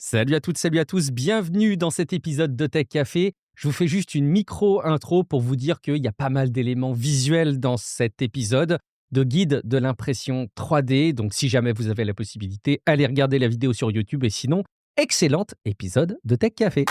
Salut à toutes, salut à tous, bienvenue dans cet épisode de Tech Café. Je vous fais juste une micro-intro pour vous dire qu'il y a pas mal d'éléments visuels dans cet épisode de guide de l'impression 3D. Donc si jamais vous avez la possibilité, allez regarder la vidéo sur YouTube et sinon, excellent épisode de Tech Café.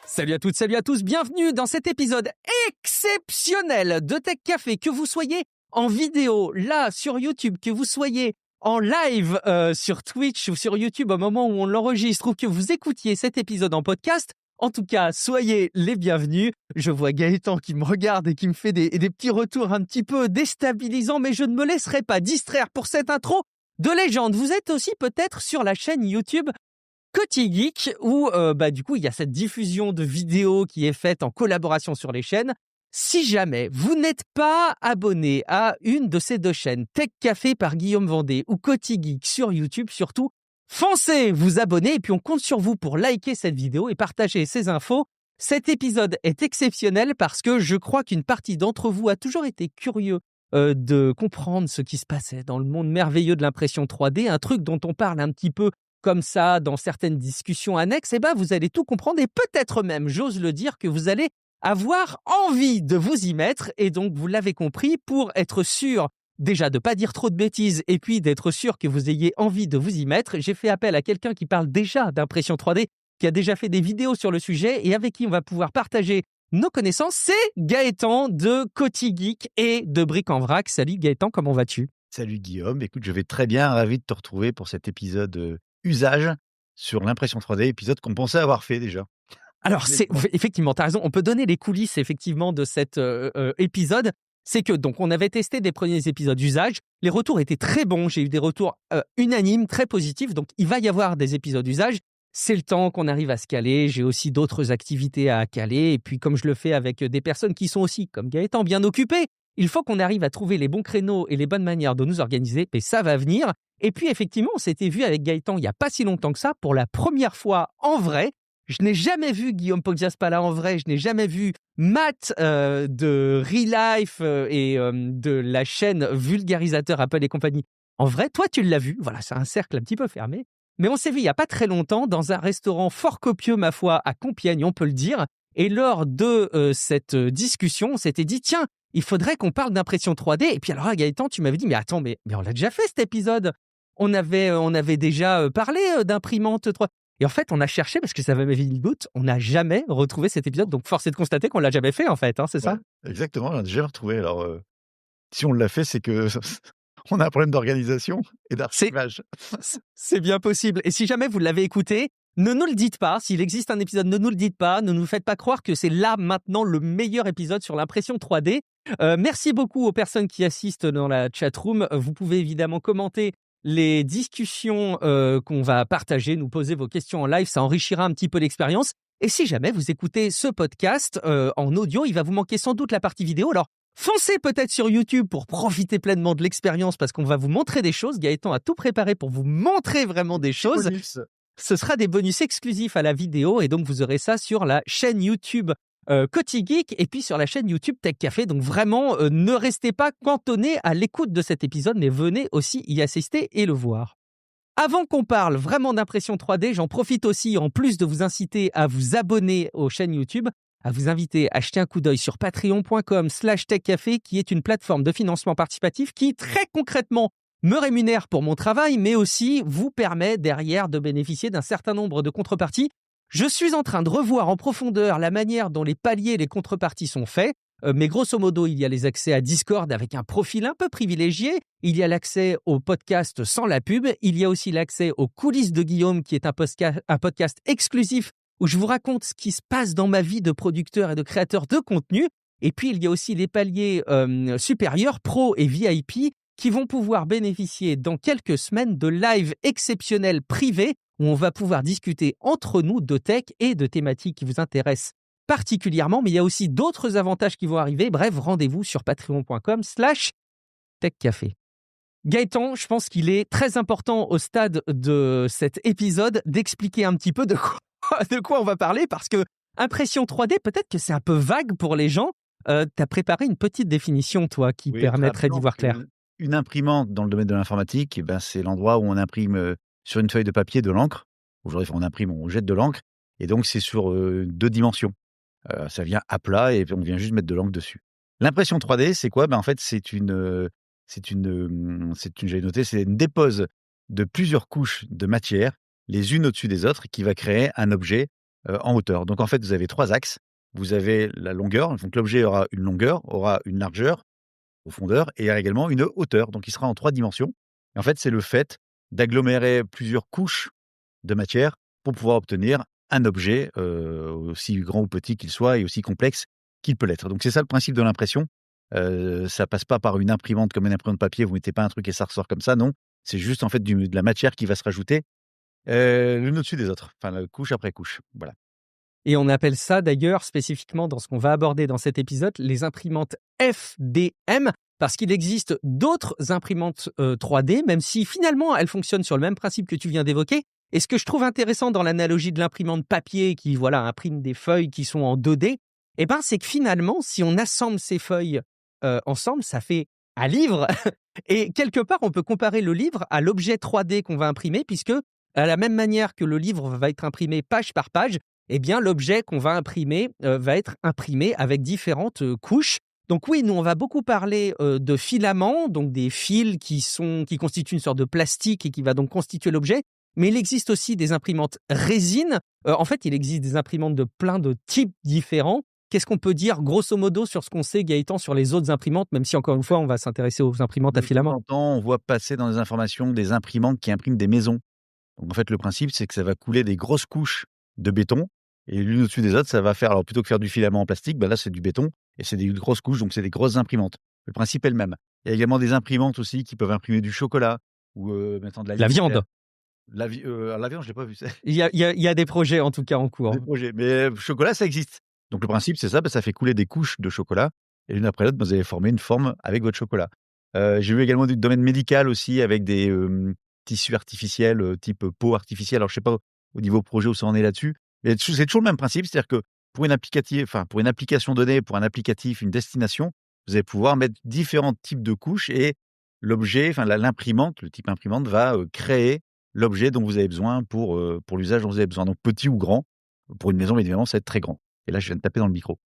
Salut à toutes, salut à tous, bienvenue dans cet épisode exceptionnel de Tech Café. Que vous soyez en vidéo là sur YouTube, que vous soyez en live sur Twitch ou sur YouTube au moment où on l'enregistre ou que vous écoutiez cet épisode en podcast, en tout cas, soyez les bienvenus. Je vois Gaëtan qui me regarde et qui me fait des petits retours un petit peu déstabilisants, mais je ne me laisserai pas distraire pour cette intro de légende. Vous êtes aussi peut-être sur la chaîne YouTube Coty Geek, où du coup il y a cette diffusion de vidéos qui est faite en collaboration sur les chaînes. Si jamais vous n'êtes pas abonné à une de ces deux chaînes, Tech Café par Guillaume Vendée ou Coty Geek sur YouTube surtout, foncez vous abonner et puis on compte sur vous pour liker cette vidéo et partager ces infos. Cet épisode est exceptionnel parce que je crois qu'une partie d'entre vous a toujours été curieux de comprendre ce qui se passait dans le monde merveilleux de l'impression 3D, un truc dont on parle un petit peu comme ça dans certaines discussions annexes, vous allez tout comprendre et peut-être même, j'ose le dire, que vous allez avoir envie de vous y mettre. Et donc, vous l'avez compris, pour être sûr déjà de ne pas dire trop de bêtises et puis d'être sûr que vous ayez envie de vous y mettre, j'ai fait appel à quelqu'un qui parle déjà d'impression 3D, qui a déjà fait des vidéos sur le sujet et avec qui on va pouvoir partager nos connaissances. C'est Gaëtan de Coty Geek et de Bric en Vrac. Salut Gaëtan, comment vas-tu ? Salut Guillaume, écoute, je vais très bien, ravi de te retrouver pour cet épisode usage sur l'impression 3D, épisode qu'on pensait avoir fait déjà. Alors, effectivement, tu as raison, on peut donner les coulisses effectivement de cet épisode. C'est que donc on avait testé des premiers épisodes d'usage, les retours étaient très bons, j'ai eu des retours unanimes, très positifs, donc il va y avoir des épisodes d'usage. C'est le temps qu'on arrive à se caler, j'ai aussi d'autres activités à caler, et puis comme je le fais avec des personnes qui sont aussi, comme Gaëtan, bien occupées, il faut qu'on arrive à trouver les bons créneaux et les bonnes manières de nous organiser, mais ça va venir. Et puis effectivement, on s'était vu avec Gaëtan il n'y a pas si longtemps que ça, pour la première fois en vrai. Je n'ai jamais vu Guillaume Poggiaspala en vrai, je n'ai jamais vu Matt de Real Life et de la chaîne Vulgarisateur Apple et compagnie en vrai. Toi, tu l'as vu, voilà, c'est un cercle un petit peu fermé. Mais on s'est vu il n'y a pas très longtemps dans un restaurant fort copieux, ma foi, à Compiègne, on peut le dire. Et lors de cette discussion, on s'était dit, tiens, il faudrait qu'on parle d'impression 3D. Et puis alors là, Gaëtan, tu m'avais dit, mais attends, mais on l'a déjà fait cet épisode. On avait déjà parlé d'imprimante 3D. Et en fait, on a cherché, parce que ça m'avait mis le doute, on n'a jamais retrouvé cet épisode. Donc, force est de constater qu'on ne l'a jamais fait, en fait, hein, c'est ça ? Exactement, on l'a déjà retrouvé. Alors, si on l'a fait, c'est que on a un problème d'organisation et d'archivage. C'est bien possible. Et si jamais vous l'avez écouté, ne nous le dites pas. S'il existe un épisode, ne nous le dites pas. Ne nous faites pas croire que c'est là, maintenant, le meilleur épisode sur l'impression 3D. Merci beaucoup aux personnes qui assistent dans la chatroom. Vous pouvez évidemment commenter les discussions qu'on va partager, nous poser vos questions en live, ça enrichira un petit peu l'expérience. Et si jamais vous écoutez ce podcast en audio, il va vous manquer sans doute la partie vidéo. Alors, foncez peut-être sur YouTube pour profiter pleinement de l'expérience parce qu'on va vous montrer des choses. Gaëtan a tout préparé pour vous montrer vraiment des choses. Bonus. Ce sera des bonus exclusifs à la vidéo et donc vous aurez ça sur la chaîne YouTube Coty Geek et puis sur la chaîne YouTube Tech Café. Donc vraiment, ne restez pas cantonnés à l'écoute de cet épisode, mais venez aussi y assister et le voir. Avant qu'on parle vraiment d'impression 3D, j'en profite aussi, en plus de vous inciter à vous abonner aux chaînes YouTube, à vous inviter à jeter un coup d'œil sur patreon.com/techcafé, qui est une plateforme de financement participatif qui, très concrètement, me rémunère pour mon travail, mais aussi vous permet derrière de bénéficier d'un certain nombre de contreparties. Je suis en train de revoir en profondeur la manière dont les paliers et les contreparties sont faits. Mais grosso modo, il y a les accès à Discord avec un profil un peu privilégié. Il y a l'accès au podcast sans la pub. Il y a aussi l'accès aux coulisses de Guillaume, qui est un podcast exclusif où je vous raconte ce qui se passe dans ma vie de producteur et de créateur de contenu. Et puis, il y a aussi les paliers supérieurs, pro et VIP, qui vont pouvoir bénéficier dans quelques semaines de lives exceptionnels privés où on va pouvoir discuter entre nous de tech et de thématiques qui vous intéressent particulièrement, mais il y a aussi d'autres avantages qui vont arriver. Bref, rendez-vous sur patreon.com/techcafé. Gaëtan, je pense qu'il est très important au stade de cet épisode d'expliquer un petit peu de quoi de quoi on va parler parce que impression 3D, peut-être que c'est un peu vague pour les gens. Tu as préparé une petite définition, toi, qui Oui, permettrait d'y rappelons voir clair. qu'une imprimante dans le domaine de l'informatique, c'est l'endroit où on imprime, sur une feuille de papier de l'encre. Aujourd'hui, on imprime, on jette de l'encre et donc c'est sur, 2 dimensions. Ça vient à plat et puis on vient juste mettre de l'encre dessus. L'impression 3D, c'est quoi? En fait, j'avais noté, c'est une dépose de plusieurs couches de matière, les unes au-dessus des autres, qui va créer un objet, en hauteur. Donc en fait, vous avez 3 axes. Vous avez la longueur, donc l'objet aura une longueur, aura une largeur, profondeur et a également une hauteur, donc il sera en 3 dimensions. Et en fait, c'est le fait d'agglomérer plusieurs couches de matière pour pouvoir obtenir un objet, aussi grand ou petit qu'il soit et aussi complexe qu'il peut l'être. Donc c'est ça le principe de l'impression. Ça passe pas par une imprimante comme une imprimante papier, vous mettez pas un truc et ça ressort comme ça, non. C'est juste en fait de la matière qui va se rajouter, l'une au-dessus des autres, enfin, couche après couche, voilà. Et on appelle ça d'ailleurs spécifiquement dans ce qu'on va aborder dans cet épisode, les imprimantes FDM, parce qu'il existe d'autres imprimantes 3D, même si finalement elles fonctionnent sur le même principe que tu viens d'évoquer. Et ce que je trouve intéressant dans l'analogie de l'imprimante papier qui imprime des feuilles qui sont en 2D, c'est que finalement, si on assemble ces feuilles ensemble, ça fait un livre. Et quelque part, on peut comparer le livre à l'objet 3D qu'on va imprimer, puisque à la même manière que le livre va être imprimé page par page, l'objet qu'on va imprimer va être imprimé avec différentes couches. Donc oui, nous, on va beaucoup parler de filaments, donc des fils qui constituent une sorte de plastique et qui va donc constituer l'objet. Mais il existe aussi des imprimantes résine. En fait, il existe des imprimantes de plein de types différents. Qu'est-ce qu'on peut dire, grosso modo, sur ce qu'on sait, Gaëtan, sur les autres imprimantes, même si, encore une fois, on va s'intéresser aux imprimantes à De temps filaments? en temps, on voit passer dans les informations des imprimantes qui impriment des maisons. Donc en fait, le principe, c'est que ça va couler des grosses couches de béton et l'une au-dessus des autres, ça va faire, alors plutôt que faire du filament en plastique, là, c'est du béton et c'est des grosses couches, donc c'est des grosses imprimantes. Le principe est le même. Il y a également des imprimantes aussi qui peuvent imprimer du chocolat ou, maintenant de La l'alimentaire. viande. Alors la viande, je l'ai pas vu ça. Il y a des projets, en tout cas, en cours. Des projets, mais chocolat, ça existe. Donc le principe, c'est ça, ça fait couler des couches de chocolat et l'une après l'autre, vous allez former une forme avec votre chocolat. J'ai vu également du domaine médical aussi avec des, tissus artificiels, type, peau artificielle. Alors je sais pas au niveau projet où ça en est là-dessus, mais c'est toujours le même principe. C'est-à-dire que pour pour une application donnée, pour un applicatif, une destination, vous allez pouvoir mettre différents types de couches et l'objet, l'imprimante, le type imprimante va, créer l'objet dont vous avez besoin pour l'usage dont vous avez besoin. Donc petit ou grand. Pour une maison, évidemment, ça va être très grand. Et là, je viens de taper dans le micro.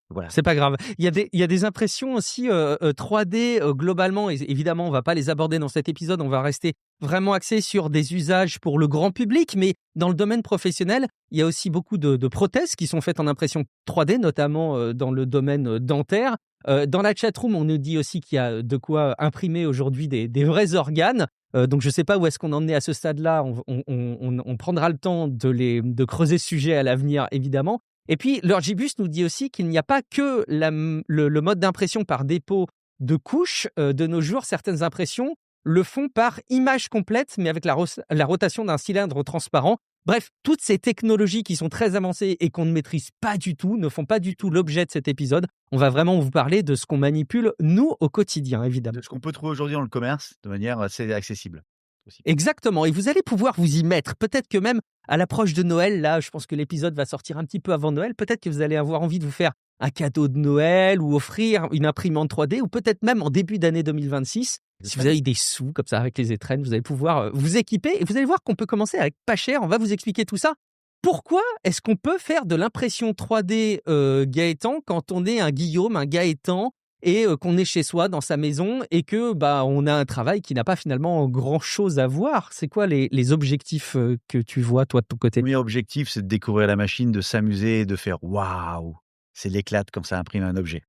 Voilà. C'est pas grave. Il y a des impressions aussi 3D globalement. Et évidemment, on va pas les aborder dans cet épisode. On va rester vraiment axé sur des usages pour le grand public. Mais dans le domaine professionnel, il y a aussi beaucoup de prothèses qui sont faites en impression 3D, notamment dans le domaine dentaire. Dans la chatroom, on nous dit aussi qu'il y a de quoi imprimer aujourd'hui des vrais organes. Donc je ne sais pas où est-ce qu'on en est à ce stade-là. On prendra le temps de creuser ce sujet à l'avenir, évidemment. Et puis, Lurgibus nous dit aussi qu'il n'y a pas que le mode d'impression par dépôt de couches. De nos jours, certaines impressions le font par image complète, mais avec la rotation d'un cylindre transparent. Bref, toutes ces technologies qui sont très avancées et qu'on ne maîtrise pas du tout, ne font pas du tout l'objet de cet épisode. On va vraiment vous parler de ce qu'on manipule, nous, au quotidien, évidemment. De ce qu'on peut trouver aujourd'hui dans le commerce de manière assez accessible aussi. Exactement, et vous allez pouvoir vous y mettre. Peut-être que même à l'approche de Noël, là, je pense que l'épisode va sortir un petit peu avant Noël, peut-être que vous allez avoir envie de vous faire un cadeau de Noël ou offrir une imprimante 3D, ou peut-être même en début d'année 2026, si vous avez des sous comme ça avec les étrennes, vous allez pouvoir vous équiper, et vous allez voir qu'on peut commencer avec pas cher. On va vous expliquer tout ça. Pourquoi est-ce qu'on peut faire de l'impression 3D, Gaëtan, quand on est un Guillaume, un Gaëtan, et qu'on est chez soi dans sa maison et que on a un travail qui n'a pas finalement grand-chose à voir? C'est quoi les objectifs que tu vois, toi, de ton côté? Le premier objectif, c'est de découvrir la machine, de s'amuser et de faire: «Waouh!» C'est l'éclate quand ça imprime un objet.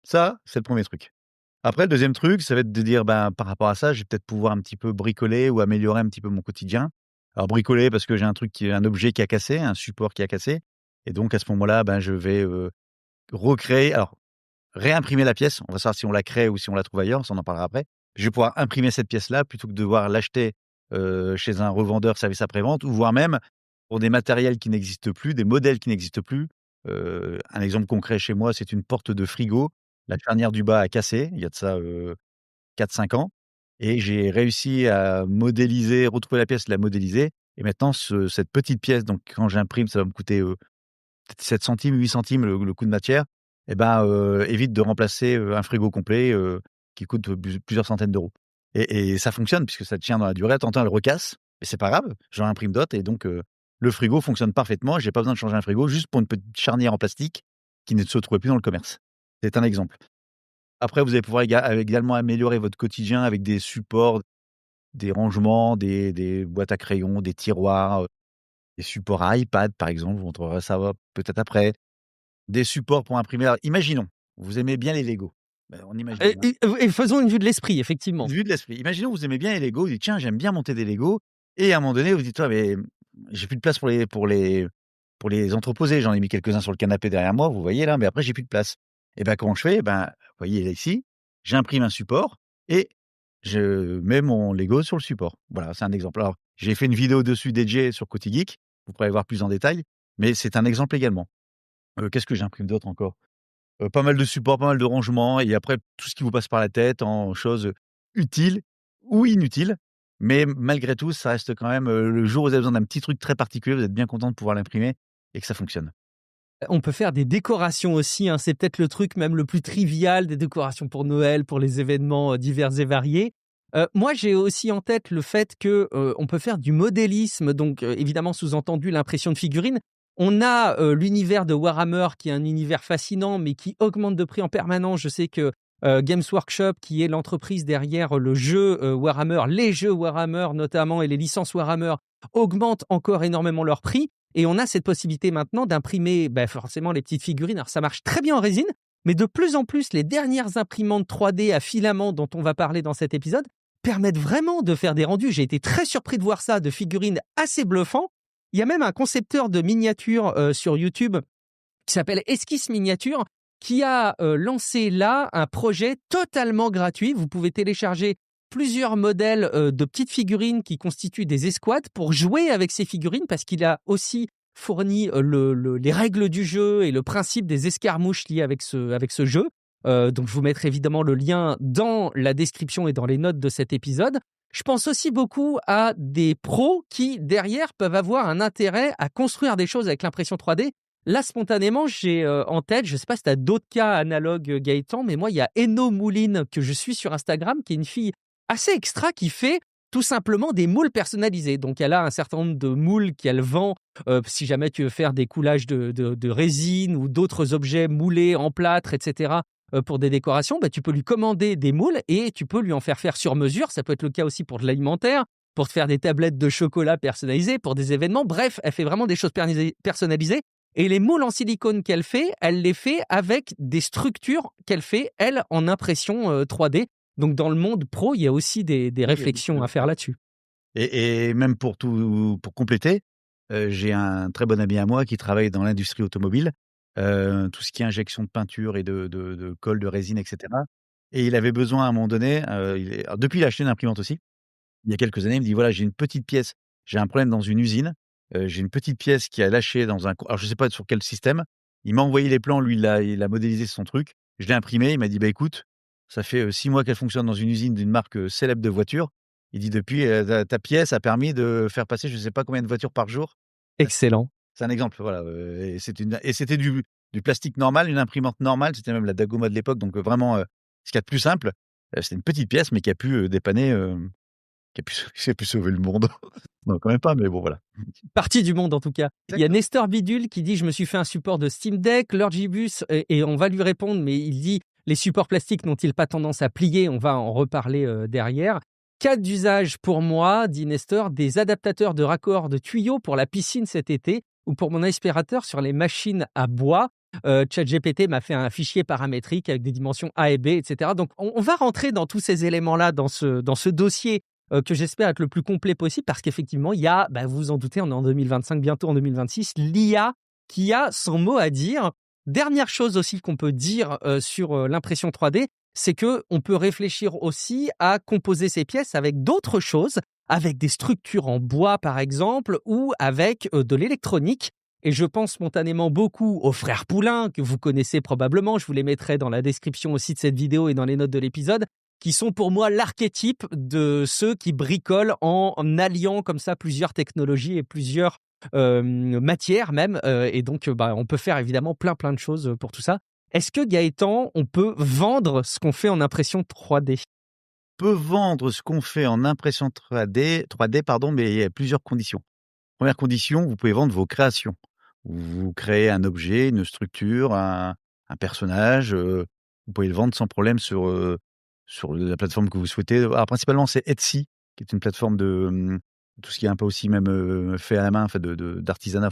Ça, c'est le premier truc. Après, le deuxième truc, ça va être de dire: par rapport à ça, je vais peut-être pouvoir un petit peu bricoler ou améliorer un petit peu mon quotidien». Alors bricoler parce que j'ai un objet qui a cassé, un support qui a cassé et donc à ce moment-là, je vais, recréer, alors réimprimer la pièce. On va savoir si on la crée ou si on la trouve ailleurs, ça on en parlera après. Je vais pouvoir imprimer cette pièce-là plutôt que de devoir l'acheter, chez un revendeur service après-vente ou voire même pour des matériels qui n'existent plus, des modèles qui n'existent plus. Un exemple concret chez moi, c'est une porte de frigo. La charnière du bas a cassé, il y a de ça, 4-5 ans et j'ai réussi à modéliser, retrouver la pièce, la modéliser Et maintenant, cette petite pièce, donc quand j'imprime, ça va me coûter peut-être 7 centimes, 8 centimes le coût de matière, et ben, évite de remplacer un frigo complet qui coûte plusieurs centaines d'euros. Et ça fonctionne puisque ça tient dans la durée. T'entends, elle recasse, mais c'est pas grave, j'en imprime d'autres et donc le frigo fonctionne parfaitement. J'ai pas besoin de changer un frigo juste pour une petite charnière en plastique qui ne se trouvait plus dans le commerce. C'est un exemple. Après, vous allez pouvoir également améliorer votre quotidien avec des supports, des rangements, des boîtes à crayons, des tiroirs, des supports à iPad, par exemple. Vous montrerez ça peut-être après. Des supports pour imprimer. Alors, imaginons, vous aimez bien les Lego. Ben, on imagine. Et faisons une vue de l'esprit, effectivement. Une vue de l'esprit. Imaginons, vous aimez bien les Lego. Vous dites, tiens, j'aime bien monter des Lego. Et à un moment donné, vous dites, ouais, mais j'ai plus de place pour les entreposer. J'en ai mis quelques-uns sur le canapé derrière moi, vous voyez là, mais après, j'ai plus de place. Et ben, comment je fais? Ben, vous voyez là, ici, j'imprime un support et je mets mon Lego sur le support. Voilà, c'est un exemple. Alors, j'ai fait une vidéo dessus dédiée sur Côté Geek. Vous pourrez voir plus en détail, mais c'est un exemple également. Qu'est-ce que j'imprime d'autre encore? Pas mal de supports, pas mal de rangements et après tout ce qui vous passe par la tête en choses utiles ou inutiles. Mais malgré tout, ça reste quand même, le jour où vous avez besoin d'un petit truc très particulier, vous êtes bien content de pouvoir l'imprimer et que ça fonctionne. On peut faire des décorations aussi, hein. C'est peut-être le truc même le plus trivial, des décorations pour Noël, pour les événements divers et variés. Moi, j'ai aussi en tête le fait que on peut faire du modélisme, donc évidemment sous-entendu l'impression de figurines. On a l'univers de Warhammer qui est un univers fascinant, mais qui augmente de prix en permanence. Je sais que Games Workshop, qui est l'entreprise derrière le jeu Warhammer, les jeux Warhammer notamment et les licences Warhammer, augmentent encore énormément leur prix. Et on a cette possibilité maintenant d'imprimer forcément les petites figurines. Alors ça marche très bien en résine, mais de plus en plus, les dernières imprimantes 3D à filaments dont on va parler dans cet épisode permettent vraiment de faire des rendus. J'ai été très surpris de voir ça, de figurines assez bluffants. Il y a même un concepteur de miniatures sur YouTube qui s'appelle Esquisse Miniature qui a lancé là un projet totalement gratuit. Vous pouvez télécharger plusieurs modèles de petites figurines qui constituent des escouades pour jouer avec ces figurines parce qu'il a aussi fourni les règles du jeu et le principe des escarmouches liées avec ce jeu. Donc, je vous mettrai évidemment le lien dans la description et dans les notes de cet épisode. Je pense aussi beaucoup à des pros qui, derrière, peuvent avoir un intérêt à construire des choses avec l'impression 3D. Là, spontanément, j'ai en tête, je ne sais pas si tu as d'autres cas analogues, Gaëtan, mais moi, il y a Eno Mouline que je suis sur Instagram, qui est une fille assez extra qui fait tout simplement des moules personnalisés. Donc, elle a un certain nombre de moules qu'elle vend si jamais tu veux faire des coulages de résine ou d'autres objets moulés en plâtre, etc., pour des décorations, tu peux lui commander des moules et tu peux lui en faire sur mesure. Ça peut être le cas aussi pour de l'alimentaire, pour te faire des tablettes de chocolat personnalisées, pour des événements. Bref, elle fait vraiment des choses personnalisées. Et les moules en silicone qu'elle fait, elle les fait avec des structures qu'elle fait, elle, en impression 3D. Donc, dans le monde pro, il y a aussi des réflexions à faire là-dessus. Et même pour compléter, j'ai un très bon ami à moi qui travaille dans l'industrie automobile, tout ce qui est injection de peinture et de colle, de résine, etc. Et il avait besoin à un moment donné, alors depuis il a acheté une imprimante aussi. Il y a quelques années, il me dit: «Voilà, j'ai une petite pièce, j'ai un problème dans une usine, j'ai une petite pièce qui a lâché dans un alors je sais pas sur quel système». Il m'a envoyé les plans, lui il a modélisé son truc. Je l'ai imprimé, il m'a dit: «Bah écoute, ça fait 6 mois qu'elle fonctionne dans une usine d'une marque célèbre de voitures». Il dit: «Depuis, ta pièce a permis de faire passer je sais pas combien de voitures par jour». Excellent. C'est un exemple, voilà, et c'était du plastique normal, une imprimante normale, c'était même la Dagoma de l'époque, donc vraiment, ce qu'il y a de plus simple. C'était une petite pièce, mais qui a pu dépanner, qui a pu sauver le monde. Non, quand même pas, mais bon, voilà. Partie du monde en tout cas. Il y a Exactement. Nestor Bidule qui dit: je me suis fait un support de Steam Deck, Lord Gibus, et on va lui répondre, mais il dit: les supports plastiques n'ont-ils pas tendance à plier? On va en reparler derrière. Cas d'usage pour moi, dit Nestor, des adaptateurs de raccords de tuyaux pour la piscine cet été ou pour mon aspirateur sur les machines à bois. ChatGPT m'a fait un fichier paramétrique avec des dimensions A et B, etc. Donc on va rentrer dans tous ces éléments-là dans ce dossier que j'espère être le plus complet possible parce qu'effectivement, il y a, vous vous en doutez, on est en 2025, bientôt en 2026, l'IA qui a son mot à dire. Dernière chose aussi qu'on peut dire sur l'impression 3D, c'est qu'on peut réfléchir aussi à composer ces pièces avec d'autres choses, avec des structures en bois par exemple, ou avec de l'électronique. Et je pense spontanément beaucoup aux frères Poulain, que vous connaissez probablement, je vous les mettrai dans la description aussi de cette vidéo et dans les notes de l'épisode, qui sont pour moi l'archétype de ceux qui bricolent en alliant comme ça plusieurs technologies et plusieurs matières même. Et donc, on peut faire évidemment plein de choses pour tout ça. Est-ce que Gaëtan, on peut vendre ce qu'on fait en impression 3D? Peut vendre ce qu'on fait en impression 3D, pardon, mais il y a plusieurs conditions. Première condition, vous pouvez vendre vos créations. Vous créez un objet, une structure, un personnage, vous pouvez le vendre sans problème sur la plateforme que vous souhaitez. Alors principalement, c'est Etsy, qui est une plateforme de, tout ce qui est un peu aussi même, fait à la main, fait d'artisanat,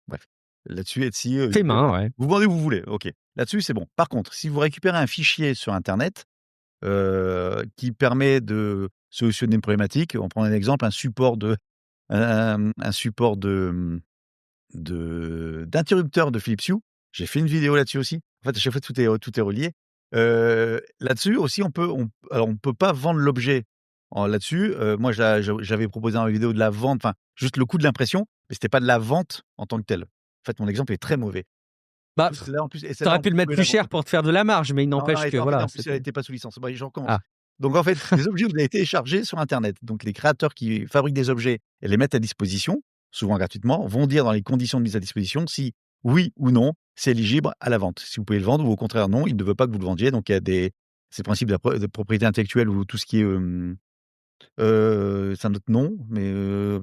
bref. Là-dessus, Etsy, Fait main, ouais. vous vendez où vous voulez, OK. Là-dessus, c'est bon. Par contre, si vous récupérez un fichier sur internet, qui permet de solutionner une problématique, on prend un exemple, un support d'interrupteur de Philips Hue. J'ai fait une vidéo là-dessus aussi. En fait, à chaque fois, tout est relié. Là-dessus aussi, on peut pas vendre l'objet là-dessus. Moi, j'avais proposé dans la vidéo de la vente, enfin, juste le coût de l'impression, mais c'était pas de la vente en tant que telle. En fait, mon exemple est très mauvais. Bah, Celle-là, en plus, et tu celle-là, aurais on pu le mettre pouvait plus la cher vendre. pour te faire de la marge, mais il Non, n'empêche que en fait, voilà. en plus, elle n'était pas sous licence. Bon, je recommence. Ah. Donc, en fait, les objets, vous les télécharger sur internet. Donc, les créateurs qui fabriquent des objets et les mettent à disposition, souvent gratuitement, vont dire dans les conditions de mise à disposition si, oui ou non, c'est éligible à la vente. Si vous pouvez le vendre ou au contraire non, il ne veut pas que vous le vendiez. Donc, il y a ces principes de propriété intellectuelle ou tout ce qui est, c'est un autre nom, mais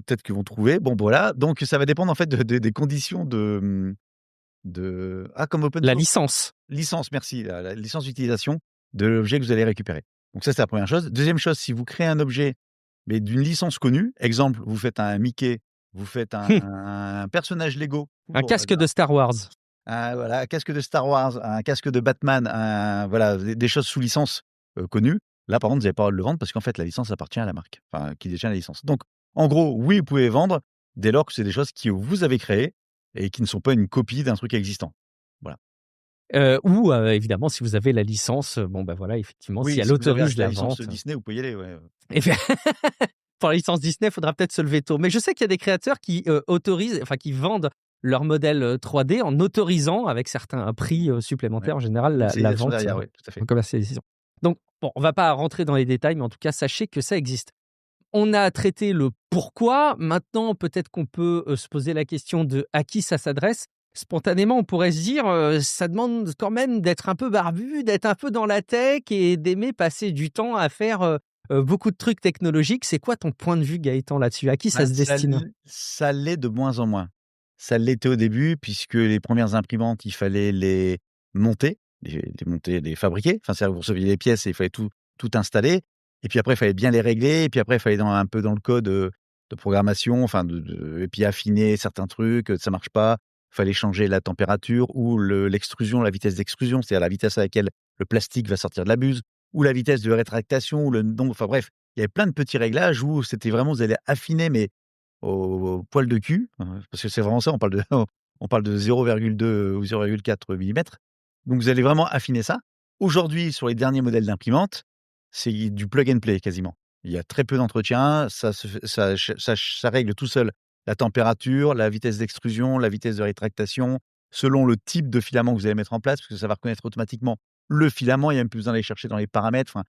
peut-être qu'ils vont trouver. Bon, voilà. Donc, ça va dépendre en fait des conditions comme open La source. licence. Licence, merci. La licence d'utilisation de l'objet que vous allez récupérer. Donc ça, c'est la première chose. Deuxième chose, si vous créez un objet, mais d'une licence connue, exemple, vous faites un Mickey, vous faites un personnage Lego. Un casque de Star Wars. Voilà, un casque de Star Wars, un casque de Batman, voilà, des choses sous licence connues. Là, par contre, vous n'avez pas le droit de le vendre parce qu'en fait, la licence appartient à la marque, enfin, qui détient la licence. Donc, en gros, oui, vous pouvez vendre dès lors que c'est des choses que vous avez créées et qui ne sont pas une copie d'un truc existant. Voilà. Ou évidemment, si vous avez la licence, voilà, effectivement, si Oui, elle si vous avez autorise acheté la la licence vente. Disney, vous pouvez y aller, ouais. Et puis, pour la licence Disney, il faudra peut-être se lever tôt. Mais je sais qu'il y a des créateurs qui autorisent, enfin qui vendent leur modèle 3D en autorisant, avec certains prix supplémentaires, en général, la vente derrière, oui, tout à fait. en commercialisation. Donc, bon, on ne va pas rentrer dans les détails, mais en tout cas, sachez que ça existe. On a traité le pourquoi. Maintenant, peut-être qu'on peut se poser la question de à qui ça s'adresse. Spontanément, on pourrait se dire, ça demande quand même d'être un peu barbu, d'être un peu dans la tech et d'aimer passer du temps à faire beaucoup de trucs technologiques. C'est quoi ton point de vue, Gaëtan, là-dessus? À qui ça se destine? Ça l'est de moins en moins. Ça l'était au début puisque les premières imprimantes, il fallait les monter, les fabriquer. Enfin, c'est-à-dire vous receviez les pièces et il fallait tout installer. Et puis après, il fallait bien les régler. Et puis après, il fallait un peu dans le code de programmation, enfin, et puis affiner certains trucs. Ça marche pas. Il fallait changer la température ou l'extrusion, la vitesse d'extrusion, c'est-à-dire la vitesse à laquelle le plastique va sortir de la buse, ou la vitesse de rétractation, ou le nombre. Enfin bref, il y avait plein de petits réglages où c'était vraiment, vous allez affiner, mais au poil de cul, parce que c'est vraiment ça, on parle de 0,2 ou 0,4 millimètres. Donc vous allez vraiment affiner ça. Aujourd'hui, sur les derniers modèles d'imprimantes, c'est du plug and play quasiment. Il y a très peu d'entretien, ça règle tout seul la température, la vitesse d'extrusion, la vitesse de rétractation, selon le type de filament que vous allez mettre en place, parce que ça va reconnaître automatiquement le filament, il n'y a même plus besoin d'aller chercher dans les paramètres. Enfin,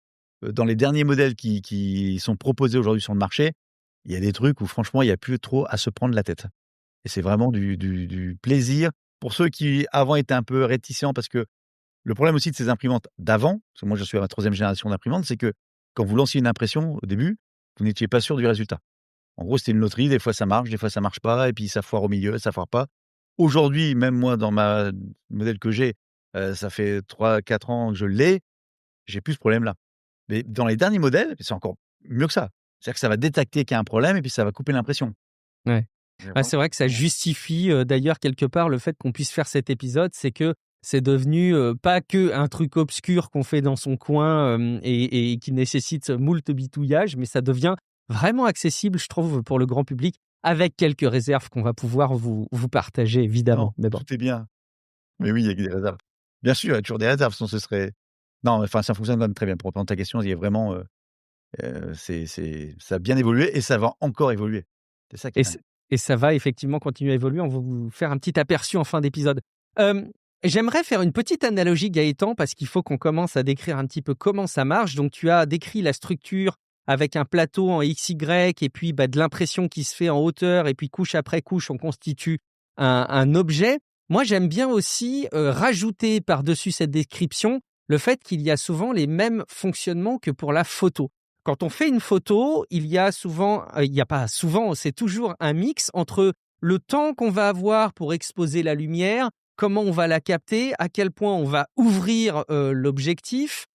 dans les derniers modèles qui sont proposés aujourd'hui sur le marché, il y a des trucs où franchement, il n'y a plus trop à se prendre la tête. Et c'est vraiment du plaisir. Pour ceux qui, avant, étaient un peu réticents, parce que le problème aussi de ces imprimantes d'avant, parce que moi, je suis à la 3e génération d'imprimantes, c'est que quand vous lanciez une impression au début, vous n'étiez pas sûr du résultat. En gros, c'était une loterie. Des fois, ça marche, des fois, ça marche pas. Et puis, ça foire au milieu, ça foire pas. Aujourd'hui, même moi, dans ma modèle que j'ai, ça fait 3-4 ans que je l'ai, j'ai plus ce problème-là. Mais dans les derniers modèles, c'est encore mieux que ça. C'est-à-dire que ça va détecter qu'il y a un problème et puis ça va couper l'impression. Ouais. C'est vrai que ça justifie d'ailleurs quelque part le fait qu'on puisse faire cet épisode, c'est que c'est devenu pas que un truc obscur qu'on fait dans son coin et qui nécessite moult bitouillage, mais ça devient vraiment accessible, je trouve, pour le grand public, avec quelques réserves qu'on va pouvoir vous partager, évidemment. Non, Mais bon. tout est bien. Mais oui, il y a des réserves. Bien sûr, il y a toujours des réserves, sinon ce serait. Non, enfin, ça fonctionne quand même très bien. Pour répondre à ta question, il y a vraiment. Ça a bien évolué et ça va encore évoluer. C'est ça qui est dingue. Et ça va effectivement continuer à évoluer. On va vous faire un petit aperçu en fin d'épisode. J'aimerais faire une petite analogie, Gaëtan, parce qu'il faut qu'on commence à décrire un petit peu comment ça marche. Donc, tu as décrit la structure avec un plateau en XY et puis de l'impression qui se fait en hauteur et puis couche après couche, on constitue un objet. Moi, j'aime bien aussi rajouter par-dessus cette description le fait qu'il y a souvent les mêmes fonctionnements que pour la photo. Quand on fait une photo, il y a souvent, il n'y a pas souvent, c'est toujours un mix entre le temps qu'on va avoir pour exposer la lumière, comment on va la capter, à quel point on va ouvrir l'objectif.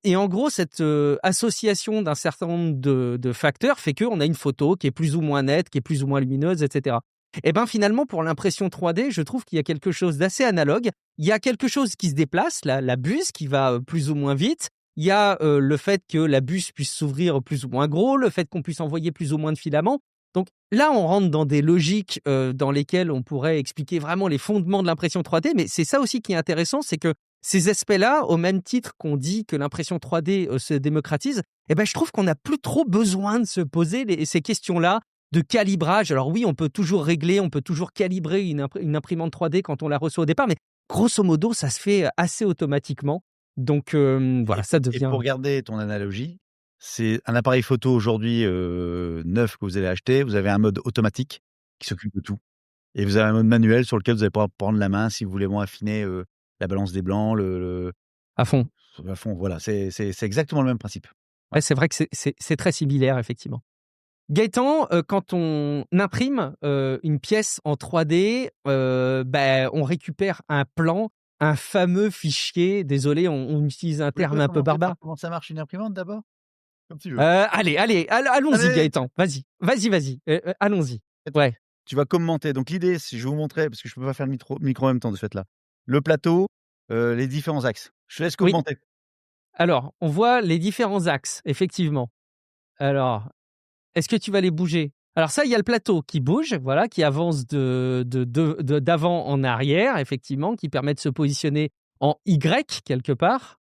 Et en gros, cette association d'un certain nombre de facteurs fait qu'on a une photo qui est plus ou moins nette, qui est plus ou moins lumineuse, etc. Et bien finalement, pour l'impression 3D, je trouve qu'il y a quelque chose d'assez analogue. Il y a quelque chose qui se déplace, la buse qui va plus ou moins vite. Il y a le fait que la buse puisse s'ouvrir plus ou moins gros, le fait qu'on puisse envoyer plus ou moins de filaments. Donc là, on rentre dans des logiques dans lesquelles on pourrait expliquer vraiment les fondements de l'impression 3D, mais c'est ça aussi qui est intéressant, c'est que ces aspects-là, au même titre qu'on dit que l'impression 3D se démocratise, je trouve qu'on n'a plus trop besoin de se poser ces questions-là de calibrage. Alors oui, on peut toujours régler, on peut toujours calibrer une imprimante 3D quand on la reçoit au départ, mais grosso modo, ça se fait assez automatiquement. Donc voilà, ça Et devient... pour garder ton analogie, c'est un appareil photo aujourd'hui neuf que vous allez acheter. Vous avez un mode automatique qui s'occupe de tout. Et vous avez un mode manuel sur lequel vous allez pouvoir prendre la main si vous voulez affiner la balance des blancs, à fond. à fond. Voilà, c'est exactement le même principe. Ouais, c'est vrai que c'est très similaire, effectivement. Gaëtan, quand on imprime une pièce en 3D, on récupère un plan, un fameux fichier. Désolé, on utilise un terme un peu barbare. Comment ça marche une imprimante d'abord? Comme tu veux. Allez, allons-y, Allez. Gaëtan. Vas-y. Allons-y. Ouais. Tu vas commenter. Donc l'idée, si je vais vous montrer, parce que je peux pas faire le micro en même temps de ce fait-là, le plateau, les différents axes. Je te laisse Oui. commenter. Alors, on voit les différents axes, effectivement. Alors, est-ce que tu vas les bouger? Alors ça, il y a le plateau qui bouge, voilà, qui avance d'avant en arrière, effectivement, qui permet de se positionner en Y quelque part.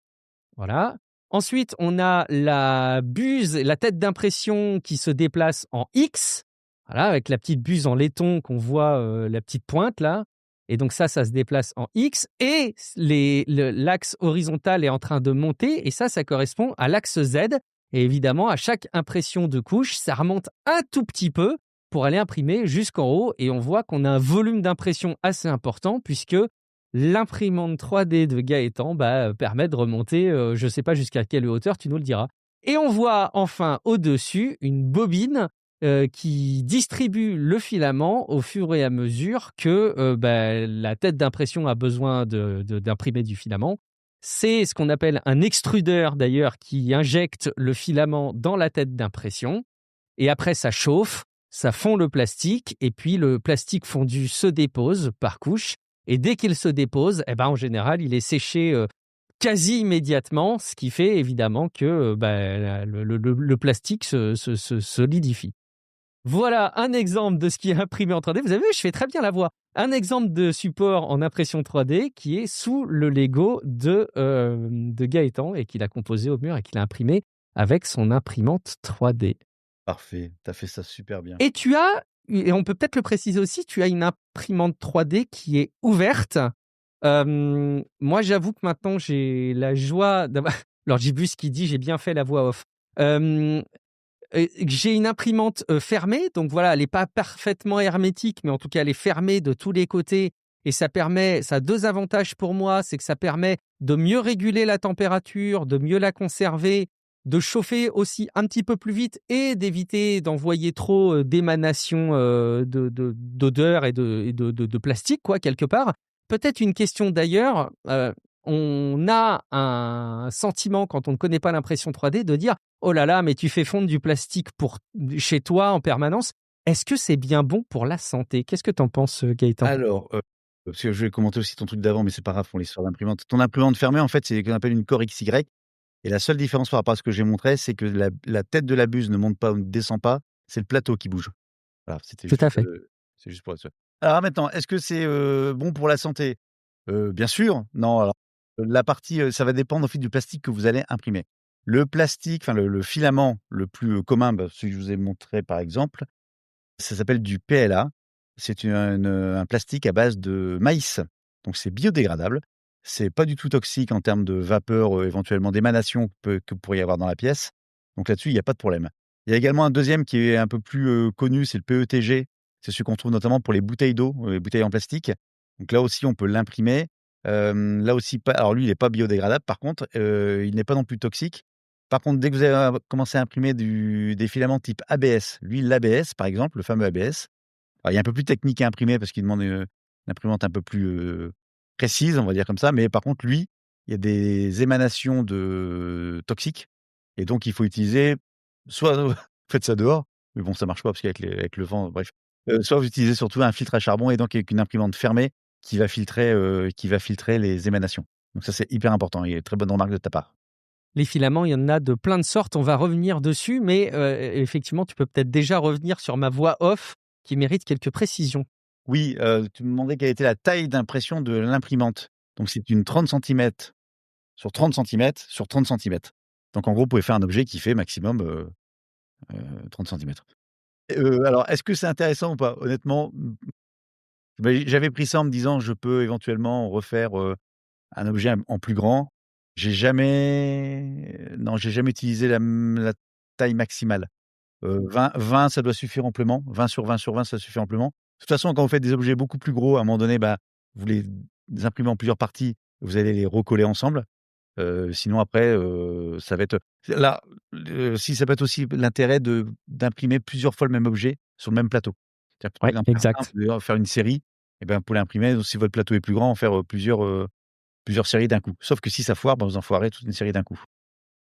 Voilà. Ensuite, on a la buse, la tête d'impression qui se déplace en X, voilà, avec la petite buse en laiton qu'on voit, la petite pointe là. Et donc ça se déplace en X. Et l'axe horizontal est en train de monter. Et ça correspond à l'axe Z. Et évidemment, à chaque impression de couche, ça remonte un tout petit peu pour aller imprimer jusqu'en haut. Et on voit qu'on a un volume d'impression assez important puisque l'imprimante 3D de Gaëtan permet de remonter, je ne sais pas jusqu'à quelle hauteur, tu nous le diras. Et on voit enfin au-dessus une bobine qui distribue le filament au fur et à mesure que la tête d'impression a besoin d'imprimer du filament. C'est ce qu'on appelle un extrudeur d'ailleurs qui injecte le filament dans la tête d'impression. Et après, ça chauffe, ça fond le plastique et puis le plastique fondu se dépose par couche. Et dès qu'il se dépose, en général, il est séché quasi immédiatement, ce qui fait évidemment que le plastique se solidifie. Voilà un exemple de ce qui est imprimé en 3D. Vous avez vu, je fais très bien la voix. Un exemple de support en impression 3D qui est sous le Lego de Gaëtan et qu'il a composé au mur et qu'il a imprimé avec son imprimante 3D. Parfait, tu as fait ça super bien. Et et on peut peut-être le préciser aussi, tu as une imprimante 3D qui est ouverte. Moi, j'avoue que maintenant, j'ai la joie d'avoir... Alors, j'ai vu ce qu'il dit, j'ai bien fait la voix off. J'ai une imprimante fermée, donc voilà, elle n'est pas parfaitement hermétique, mais en tout cas, elle est fermée de tous les côtés. Et ça a deux avantages pour moi, c'est que ça permet de mieux réguler la température, de mieux la conserver, de chauffer aussi un petit peu plus vite et d'éviter d'envoyer trop d'émanations d'odeur et de plastique, quoi, quelque part. Peut-être une question d'ailleurs, on a un sentiment quand on ne connaît pas l'impression 3D de dire « Oh là là, mais tu fais fondre du plastique chez toi en permanence ». Est-ce que c'est bien bon pour la santé? Qu'est-ce que tu en penses, Gaëtan? Alors, parce que je vais commenter aussi ton truc d'avant, mais c'est pas grave pour l'histoire d'imprimante. Ton imprimante fermée, en fait, c'est ce qu'on appelle une Core XY. Et la seule différence par rapport à ce que j'ai montré, c'est que la tête de la buse ne monte pas ou ne descend pas, c'est le plateau qui bouge. Voilà, c'était Tout juste, à fait. c'est juste pour être sûr. Alors maintenant, est-ce que c'est bon pour la santé? Bien sûr. Non, alors la partie, ça va dépendre en fait du plastique que vous allez imprimer. Le plastique, enfin le filament le plus commun, celui que je vous ai montré par exemple, ça s'appelle du PLA. C'est un plastique à base de maïs. Donc c'est biodégradable. C'est pas du tout toxique en termes de vapeur, éventuellement d'émanation que vous pourriez avoir dans la pièce. Donc là-dessus, il y a pas de problème. Il y a également un deuxième qui est un peu plus, connu, c'est le PETG. C'est celui qu'on trouve notamment pour les bouteilles d'eau, les bouteilles en plastique. Donc là aussi, on peut l'imprimer. Là aussi pas alors lui, il est pas biodégradable par contre, il n'est pas non plus toxique. Par contre, dès que vous avez commencé à imprimer des filaments type ABS, lui, l'ABS par exemple, le fameux ABS, alors il y a un peu plus technique à imprimer parce qu'il demande, une imprimante un peu plus, précise, on va dire comme ça, mais par contre lui, il y a des émanations toxiques et donc il faut utiliser soit faites ça dehors, mais bon ça marche pas parce qu'avec le vent, bref. Soit vous utilisez surtout un filtre à charbon et donc avec une imprimante fermée qui va filtrer les émanations. Donc ça, c'est hyper important et très bonne remarque de ta part. Les filaments, il y en a de plein de sortes, on va revenir dessus, mais effectivement, tu peux peut-être déjà revenir sur ma voix off qui mérite quelques précisions. Oui, tu me demandais quelle était la taille d'impression de l'imprimante. Donc c'est une 30 centimètres sur 30 centimètres sur 30 centimètres. Donc en gros, vous pouvez faire un objet qui fait maximum, 30 centimètres. Alors est-ce que c'est intéressant ou pas? Honnêtement, j'avais pris ça en me disant: «Je peux éventuellement refaire, un objet en plus grand». J'ai jamais utilisé la taille maximale. 20 ça doit suffire amplement. 20 sur 20 sur 20 ça suffit amplement. De toute façon, quand vous faites des objets beaucoup plus gros, à un moment donné, bah, vous les imprimez en plusieurs parties, vous allez les recoller ensemble. Sinon après, ça va être là, si ça peut être aussi l'intérêt d'imprimer plusieurs fois le même objet sur le même plateau. C'est-à-dire que par Ouais, exemple, exact. vous voulez faire une série et ben, vous pouvez l'imprimer, donc si votre plateau est plus grand, en faire, plusieurs séries d'un coup. Sauf que si ça foire, bah, vous en foirez toute une série d'un coup.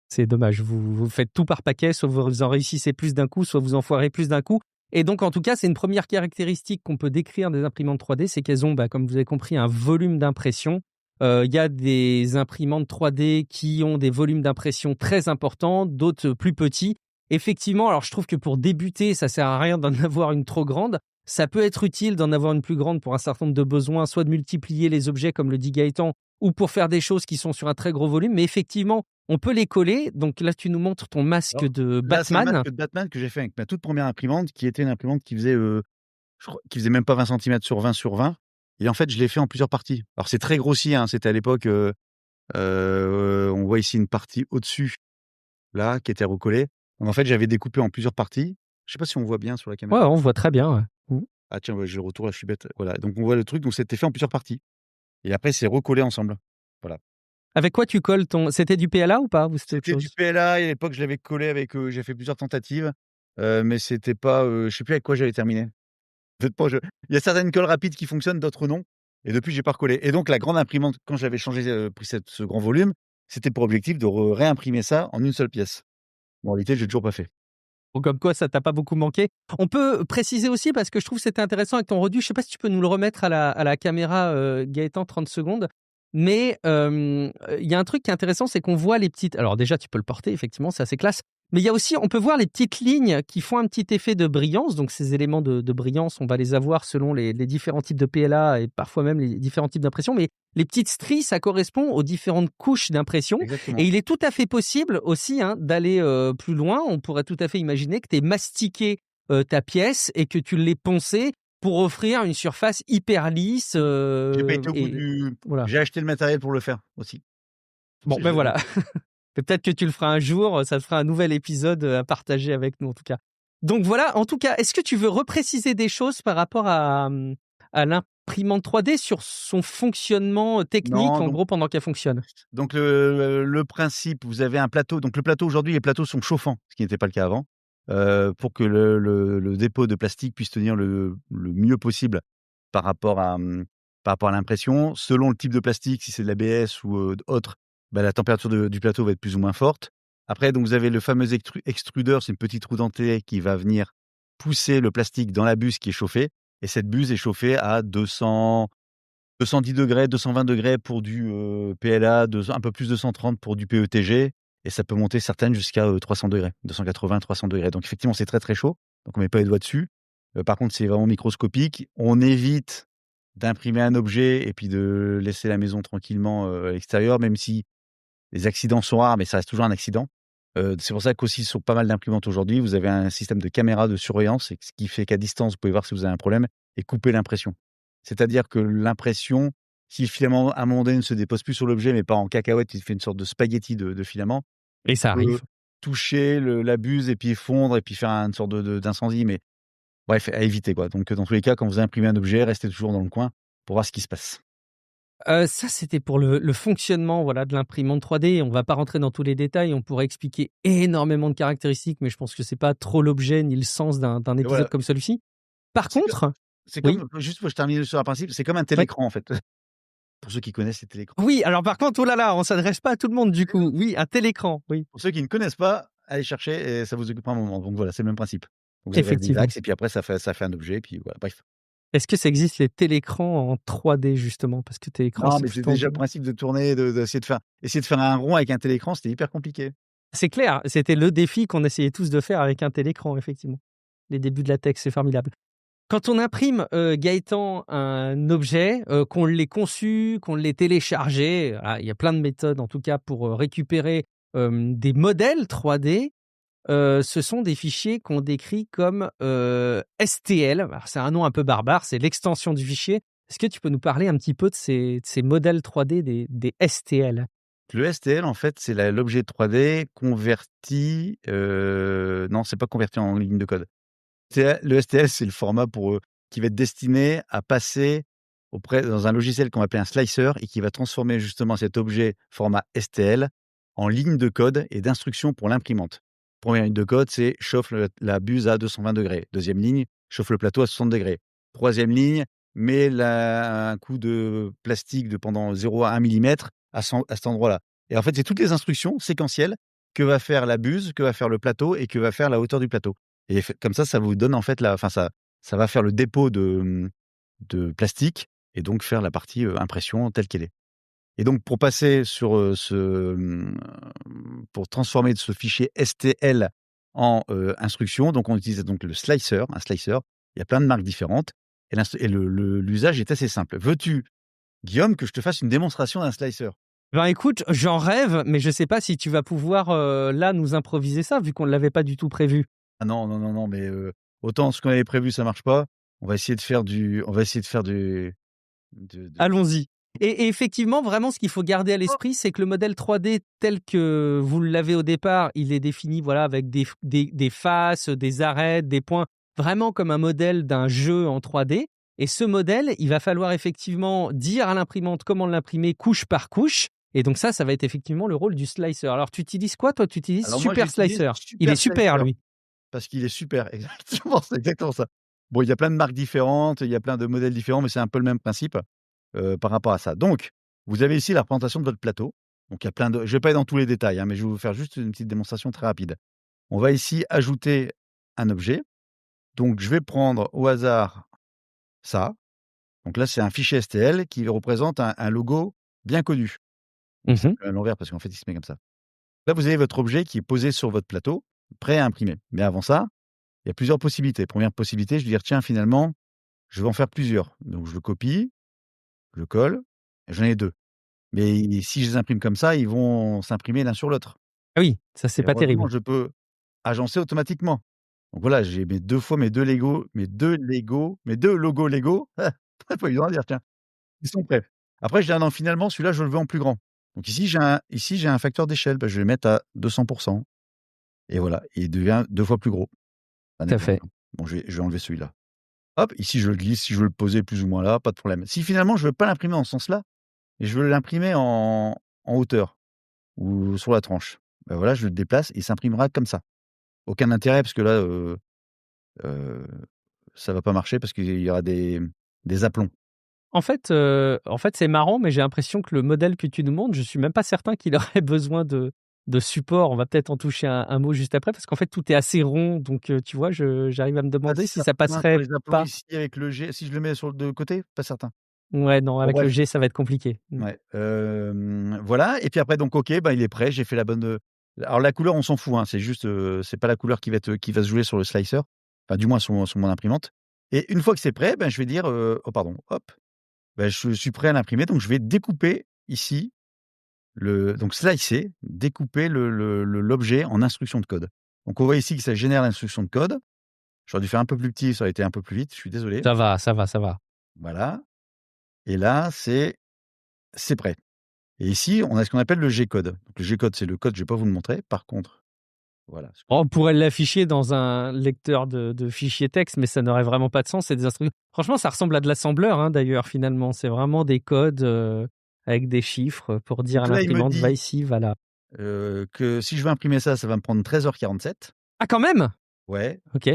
C'est dommage, vous faites tout par paquet, soit vous en réussissez plus d'un coup, soit vous en foirez plus d'un coup. Et donc, en tout cas, c'est une première caractéristique qu'on peut décrire des imprimantes 3D, c'est qu'elles ont, comme vous avez compris, un volume d'impression. Il y a des imprimantes 3D qui ont des volumes d'impression très importants, d'autres plus petits. Effectivement, alors je trouve que pour débuter, ça sert à rien d'en avoir une trop grande. Ça peut être utile d'en avoir une plus grande pour un certain nombre de besoins, soit de multiplier les objets, comme le dit Gaëtan, ou pour faire des choses qui sont sur un très gros volume. Mais effectivement, on peut les coller. Donc là, tu nous montres ton masque Alors de là, c'est un masque Batman. de Batman que j'ai fait avec ma toute première imprimante qui était une imprimante qui faisait, qui faisait même pas 20 centimètres sur 20 sur 20 et en fait, je l'ai fait en plusieurs parties. Alors c'est très grossier, hein, c'était à l'époque, on voit ici une partie au-dessus, là, qui était recollée. Donc en fait, j'avais découpé en plusieurs parties. Je sais pas si on voit bien sur la Ouais, caméra? on voit très bien. Ouais. Ah tiens, ouais, j'ai le retour là, je suis bête. Voilà, donc on voit le truc, donc c'était fait en plusieurs parties et après c'est recollé ensemble. Voilà. Avec quoi tu colles ton. C'était du PLA ou pas? Ou c'était autre C'était du chose? PLA et à l'époque, je l'avais collé avec, j'ai fait plusieurs tentatives, mais c'était pas, je sais plus avec quoi j'avais terminé. Honnêtement, il y a certaines colles rapides qui fonctionnent, d'autres non et depuis, j'ai pas recollé et donc la grande imprimante, quand j'avais changé, pris ce grand volume, c'était pour objectif de réimprimer ça en une seule pièce. Bon, en réalité, j'ai toujours pas fait. Bon, comme quoi, ça t'a pas beaucoup manqué. On peut préciser aussi, parce que je trouve que c'était intéressant avec ton rendu. Je sais pas si tu peux nous le remettre à la caméra, Gaëtan, 30 secondes. Mais il y a un truc qui est intéressant, c'est qu'on voit les petites. Alors déjà, tu peux le porter, effectivement, c'est assez classe. Mais il y a aussi, on peut voir les petites lignes qui font un petit effet de brillance. Donc ces éléments de brillance, on va les avoir selon les différents types de PLA et parfois même les différents types d'impression. Mais les petites stries, ça correspond aux différentes couches d'impression. Exactement. Et il est tout à fait possible aussi, hein, d'aller plus loin. On pourrait tout à fait imaginer que tu aies mastiqué ta pièce et que tu l'aies poncée pour offrir une surface hyper lisse. J'ai pas été au bout Et du voilà. j'ai acheté le matériel pour le faire aussi. On Bon, sait ben jamais. voilà. Peut-être que tu le feras un jour, ça te fera un nouvel épisode à partager avec nous en tout cas. Donc voilà, en tout cas, est-ce que tu veux repréciser des choses par rapport à l'imprimante 3D sur son fonctionnement technique, Non, en gros, pendant qu'elle fonctionne? donc le principe, vous avez un plateau, donc le plateau aujourd'hui, les plateaux sont chauffants, ce qui n'était pas le cas avant, pour que le dépôt de plastique puisse tenir le mieux possible par rapport à, par rapport à l'impression. Selon le type de plastique, si c'est de l'ABS ou, autre, bah, la température du plateau va être plus ou moins forte. Après, donc vous avez le fameux extrudeur, c'est une petite roue dentée qui va venir pousser le plastique dans la buse qui est chauffée et cette buse est chauffée à 210°, 220° pour du, PLA, un peu plus de 130 pour du PETG et ça peut monter certaines jusqu'à, 300°, 280-300°. Donc effectivement, c'est très, très chaud, donc on met pas les doigts dessus. Par contre, c'est vraiment microscopique. On évite d'imprimer un objet et puis de laisser la maison tranquillement, à l'extérieur, même si les accidents sont rares, mais ça reste toujours un accident. C'est pour ça qu'aussi sur pas mal d'imprimantes aujourd'hui, vous avez un système de caméra de surveillance et ce qui fait qu'à distance, vous pouvez voir si vous avez un problème et couper l'impression. C'est-à-dire que l'impression Si le filament, à un moment donné, ne se dépose plus sur l'objet, mais pas en cacahuète, il fait une sorte de spaghetti de filament, Et ça peut arrive. toucher la buse et puis fondre et puis faire une sorte d'incendie, mais bref, à éviter, quoi. Donc, dans tous les cas, quand vous imprimez un objet, restez toujours dans le coin pour voir ce qui se passe. Ça, c'était pour le fonctionnement, voilà, de l'imprimante 3D. On va pas rentrer dans tous les détails. On pourrait expliquer énormément de caractéristiques, mais je pense que c'est pas trop l'objet ni le sens d'un Et voilà, épisode comme celui-ci. Par c'est que contre c'est oui, comme juste pour je termine sur un principe, c'est comme un oui. télécran, en fait, pour ceux qui connaissent les télécrans. Oui, alors par contre, oh là là, on s'adresse pas à tout le monde du coup. Oui, un télécran, oui, Pour ceux qui ne connaissent pas, allez chercher et ça vous occupera un moment. Donc voilà, c'est le même principe. Donc vous avez des effectivement. axes et puis après ça fait un objet, puis voilà, bref. Est-ce que ça existe les télécrans en 3D justement? Parce que télécran, Non, c'est mais c'est plutôt déjà le principe de tourner, d'essayer de faire un rond avec un télécran, c'était hyper compliqué. c'est clair, c'était le défi qu'on essayait tous de faire avec un télécran, effectivement. Les débuts de la tech, c'est formidable. Quand on imprime, Gaëtan, un objet, qu'on l'ait conçu, qu'on l'ait téléchargé, il y a plein de méthodes en tout cas pour, récupérer, des modèles 3D. Ce sont des fichiers qu'on décrit comme, STL. Alors c'est un nom un peu barbare, c'est l'extension du fichier. Est-ce que tu peux nous parler un petit peu de ces modèles 3D des STL? Le STL, en fait, c'est l'objet 3D converti, non, c'est pas converti en ligne de code. Le STL, c'est le format qui va être destiné à passer dans un logiciel qu'on va appeler un slicer et qui va transformer justement cet objet format STL en ligne de code et d'instruction pour l'imprimante. Première ligne de code, c'est chauffe la buse à 220 degrés. Deuxième ligne, chauffe le plateau à 60 degrés. Troisième ligne, mets un coup de plastique de pendant 0 à 1 millimètre à cet endroit-là. Et en fait, c'est toutes les instructions séquentielles que va faire la buse, que va faire le plateau et que va faire la hauteur du plateau. Et comme ça vous donne en fait ça va faire le dépôt de plastique et donc faire la partie, impression telle qu'elle est. Et donc pour passer sur, pour transformer ce fichier STL en, instruction, donc on utilise donc un slicer. Il y a plein de marques différentes et l'usage est assez simple. Veux-tu, Guillaume, que je te fasse une démonstration d'un slicer? Ben, écoute, j'en rêve, mais je sais pas si tu vas pouvoir, là, nous improviser ça, vu qu'on ne l'avait pas du tout prévu. Ah non, non, non, non, mais, autant ce qu'on avait prévu, ça marche pas. On va essayer de faire du de Allons-y. Et effectivement, vraiment, ce qu'il faut garder à l'esprit, c'est que le modèle 3D tel que vous l'avez au départ, il est défini, voilà, avec des faces, des arêtes, des points, vraiment comme un modèle d'un jeu en 3D. Et ce modèle, il va falloir effectivement dire à l'imprimante comment l'imprimer couche par couche. Et donc ça va être effectivement le rôle du slicer. Alors, tu utilises quoi, toi? Tu utilises Alors moi, Super j'utilise Slicer. Il est Super super, Slicer lui. parce qu'il est super, exactement, c'est exactement ça. Bon, il y a plein de marques différentes, il y a plein de modèles différents, mais c'est un peu le même principe, par rapport à ça. Donc, vous avez ici la représentation de votre plateau. Donc il y a plein de je vais pas aller dans tous les détails, hein, mais je vais vous faire juste une petite démonstration très rapide. On va ici ajouter un objet. Donc je vais prendre au hasard ça. Donc là, c'est un fichier STL qui représente un logo bien connu. Donc c'est Mmh. à l'envers parce qu'en fait, il se met comme ça. Là, vous avez votre objet qui est posé sur votre plateau, prêt à imprimer. Mais avant ça, il y a plusieurs possibilités. Première possibilité, je vais dire: «Tiens, finalement, je vais en faire plusieurs». Donc je le copie, je le colle, et j'en ai 2. Mais si je les imprime comme ça, ils vont s'imprimer l'un sur l'autre. Ah oui, ça, c'est Et pas heureusement, terrible. je peux agencer automatiquement. Donc voilà, j'ai mes 2 logos Lego, pas évident à dire, tiens, ils sont prêts. Après, je dis: «Ah non, finalement, celui-là, je le veux en plus grand». Donc ici, j'ai un facteur d'échelle, bah, je vais le mettre à 200 et voilà, il devient 2 fois plus gros. Un Tout à exemple, fait. hein. Bon, je vais enlever celui-là. Hop, ici, je le glisse, si je veux le poser plus ou moins là, pas de problème. Si finalement, je veux pas l'imprimer dans ce sens-là et je veux l'imprimer en hauteur ou sur la tranche, bah, voilà, je le déplace, il s'imprimera comme ça. Aucun intérêt parce que là, heu, ça va pas marcher parce qu'il y aura des aplombs. En fait, c'est marrant, mais j'ai l'impression que le modèle que tu nous montres, je suis même pas certain qu'il aurait besoin de support. On va peut-être en toucher un mot juste après, parce qu'en fait, tout est assez rond. Donc, tu vois, j'arrive à me Pas demander si ça certain sur passerait les aplombs pas. ici avec le G, si je le mets sur de côté, pas certain. Ouais, non, Bon avec le bref, G, ça va être compliqué. Mmh. ouais, voilà et puis après donc OK, bah, il est prêt, j'ai fait la bonne, alors la couleur on s'en fout, hein, c'est juste, c'est pas la couleur qui va se jouer sur le slicer, enfin du moins sur mon imprimante et une fois que c'est prêt, ben, je vais dire, oh pardon, hop, bah, je suis prêt à l'imprimer donc je vais découper ici donc slicer, découper l'objet en instruction de code. Donc on voit ici que ça génère l'instruction de code. J'aurais dû faire un peu plus petit, ça aurait été un peu plus vite, je suis désolé. Ça va, ça va, ça va. Voilà et là, c'est c'est prêt. Et ici, on a ce qu'on appelle le G-code. Donc, le G-code, c'est le code, je ne vais pas vous le montrer. Par contre, voilà. On pourrait l'afficher dans un lecteur de fichiers texte, mais ça n'aurait vraiment pas de sens. C'est des instructions. Franchement, ça ressemble à de l'assembleur, hein, d'ailleurs, finalement. C'est vraiment des codes avec des chiffres pour dire Donc à là, il me l'imprimante, va dit ici, va là. que si je veux imprimer ça, ça va me prendre 13h47. Ah, quand même. Ouais. Ok.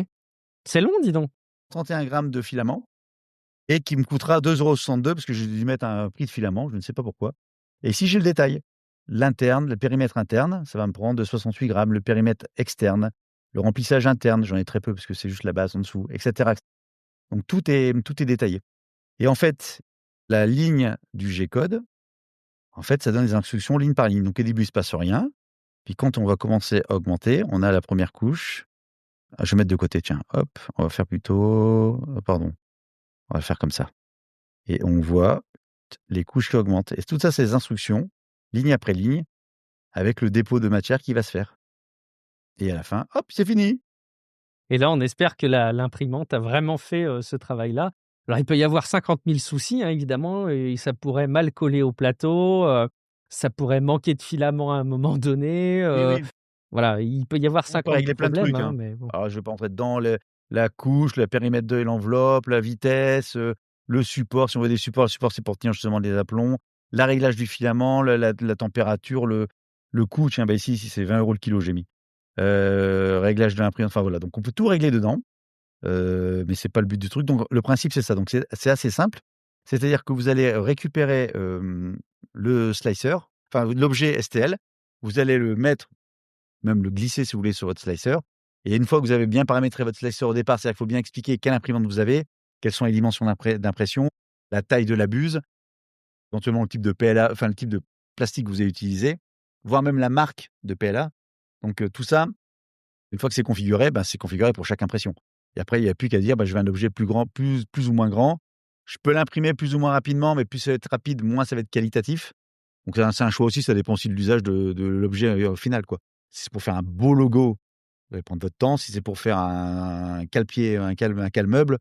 C'est long, dis donc. 31 grammes de filament. Et qui me coûtera 2,62 € parce que j'ai dû mettre un prix de filament, je ne sais pas pourquoi. Et si j'ai le détail, l'interne, le périmètre interne, ça va me prendre 68 grammes, le périmètre externe, le remplissage interne, j'en ai très peu parce que c'est juste la base en dessous, etc. Donc tout est détaillé. Et en fait, la ligne du G-code, en fait, ça donne des instructions ligne par ligne. Donc au début, il ne se passe rien. Puis quand on va commencer à augmenter, on a la première couche. Je vais mettre de côté, tiens, hop, on va faire plutôt... Pardon, on va faire comme ça. Et on voit les couches qui augmentent. Et tout ça, c'est des instructions, ligne après ligne, avec le dépôt de matière qui va se faire. Et à la fin, hop, c'est fini. Et là, on espère que l'imprimante a vraiment fait ce travail-là. Alors, il peut y avoir 50 000 soucis, hein, évidemment, et ça pourrait mal coller au plateau, ça pourrait manquer de filament à un moment donné. Oui, oui. Voilà, il peut y avoir On peut 50 régler plein de problèmes, trucs. hein, mais bon. Alors, je ne vais pas entrer dedans. La couche, le périmètre de l'enveloppe, la vitesse, le support. Si on veut des supports, le support, c'est pour tenir justement des aplombs. La réglage du filament, la température, le coût. Tiens, bah ici, c'est 20 € le kilo, j'ai mis. Réglage de l'imprimante. Enfin, voilà. Donc, on peut tout régler dedans. Mais c'est pas le but du truc. Donc, le principe, c'est ça. Donc, c'est assez simple. C'est-à-dire que vous allez récupérer le slicer, enfin, l'objet STL. Vous allez le mettre, même le glisser si vous voulez sur votre slicer. Et une fois que vous avez bien paramétré votre slicer au départ, c'est-à-dire qu'il faut bien expliquer quelle imprimante vous avez, quelles sont les dimensions d'impression, la taille de la buse, éventuellement le type de PLA, enfin le type de plastique que vous avez utilisé, voire même la marque de PLA. Donc tout ça, une fois que c'est configuré, c'est configuré pour chaque impression. Et après, il n'y a plus qu'à dire, je veux un objet plus grand, plus ou moins grand. Je peux l'imprimer plus ou moins rapidement, mais plus ça va être rapide, moins ça va être qualitatif. Donc c'est un choix aussi, ça dépend aussi de l'usage de l'objet au final, quoi. Si c'est pour faire un beau logo, vous allez prendre votre temps. Si c'est pour faire un cale-pied, un cale-meuble,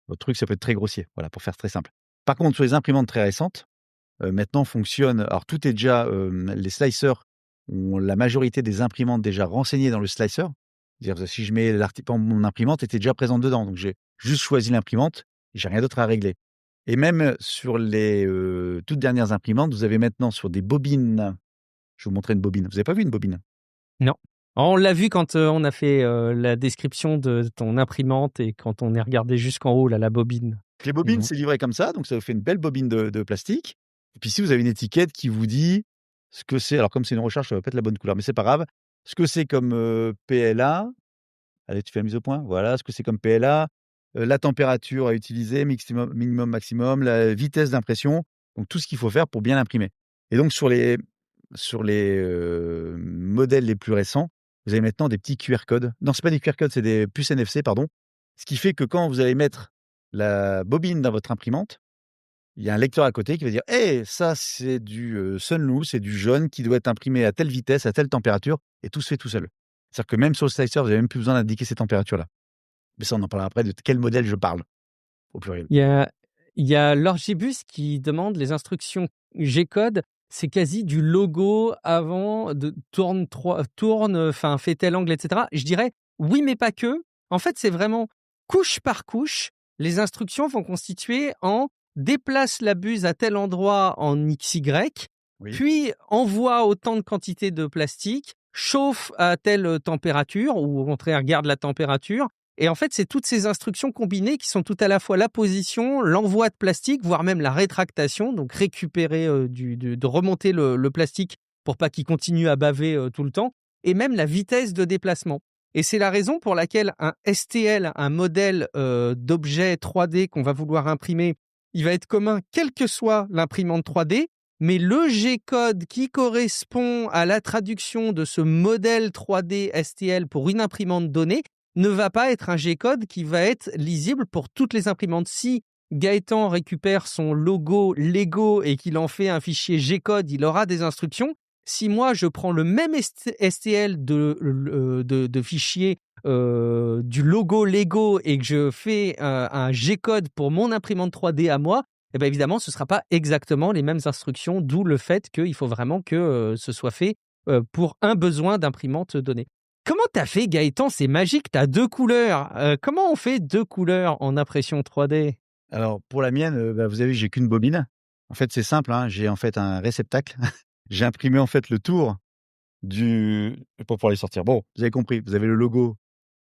votre truc, ça peut être très grossier. Voilà, pour faire très simple. Par contre, sur les imprimantes très récentes, maintenant fonctionne. Alors, tout est déjà. Les slicers ont la majorité des imprimantes déjà renseignées dans le slicer. C'est-à-dire, si je mets mon imprimante était déjà présente dedans. Donc, j'ai juste choisi l'imprimante. J'ai rien d'autre à régler. Et même sur les toutes dernières imprimantes, vous avez maintenant sur des bobines. Je vais vous montrer une bobine. Vous n'avez pas vu une bobine? Non. On l'a vu quand on a fait la description de ton imprimante et quand on est regardé jusqu'en haut, là, la bobine. Les bobines, c'est livré comme ça, donc ça vous fait une belle bobine de plastique. Et puis ici, vous avez une étiquette qui vous dit ce que c'est. Alors, comme c'est une recherche, ça va pas être la bonne couleur, mais c'est pas grave. Ce que c'est comme PLA. Allez, tu fais la mise au point. Voilà, ce que c'est comme PLA. La température à utiliser, minimum, maximum, la vitesse d'impression. Donc, tout ce qu'il faut faire pour bien l'imprimer. Et donc, sur les modèles les plus récents, vous avez maintenant des petits QR codes. Non, c'est pas des QR codes, c'est des puces NFC, pardon. Ce qui fait que quand vous allez mettre la bobine dans votre imprimante, il y a un lecteur à côté qui va dire: «Hey, ça, c'est du Sunloo, c'est du jaune qui doit être imprimé à telle vitesse, à telle température», et tout se fait tout seul. C'est-à-dire que même sur le slicer, vous n'avez même plus besoin d'indiquer ces températures-là. Mais ça, on en parlera après de quel modèle je parle, au pluriel. Il y a Lorgibus qui demande les instructions G-code. C'est quasi du logo avant de tourne, enfin, fais tel angle, etc. Je dirais oui, mais pas que. En fait, c'est vraiment couche par couche. Les instructions vont constituer en déplace la buse à tel endroit en XY, Oui. puis envoie autant de quantité de plastique, chauffe à telle température, ou au contraire garde la température. Et en fait, c'est toutes ces instructions combinées qui sont tout à la fois la position, l'envoi de plastique, voire même la rétractation, donc récupérer, de remonter le plastique pour pas qu'il continue à baver tout le temps, et même la vitesse de déplacement. Et c'est la raison pour laquelle un STL, un modèle d'objet 3D qu'on va vouloir imprimer, il va être commun quelle que soit l'imprimante 3D, mais le G-code qui correspond à la traduction de ce modèle 3D STL pour une imprimante donnée ne va pas être un G-code qui va être lisible pour toutes les imprimantes. Si Gaëtan récupère son logo Lego et qu'il en fait un fichier G-code, il aura des instructions. Si moi, je prends le même STL de fichier du logo Lego et que je fais un G-code pour mon imprimante 3D à moi, et ben évidemment, ce ne sera pas exactement les mêmes instructions, d'où le fait qu'il faut vraiment que ce soit fait pour un besoin d'imprimante donné. Comment t'as fait, Gaëtan? C'est magique, tu as 2 couleurs. Comment on fait 2 couleurs en impression 3D? Alors pour la mienne, vous avez vu, j'ai qu'une bobine. En fait, c'est simple, hein, j'ai en fait un réceptacle. J'ai imprimé en fait le tour pour pouvoir les sortir. Bon, vous avez compris, vous avez le logo.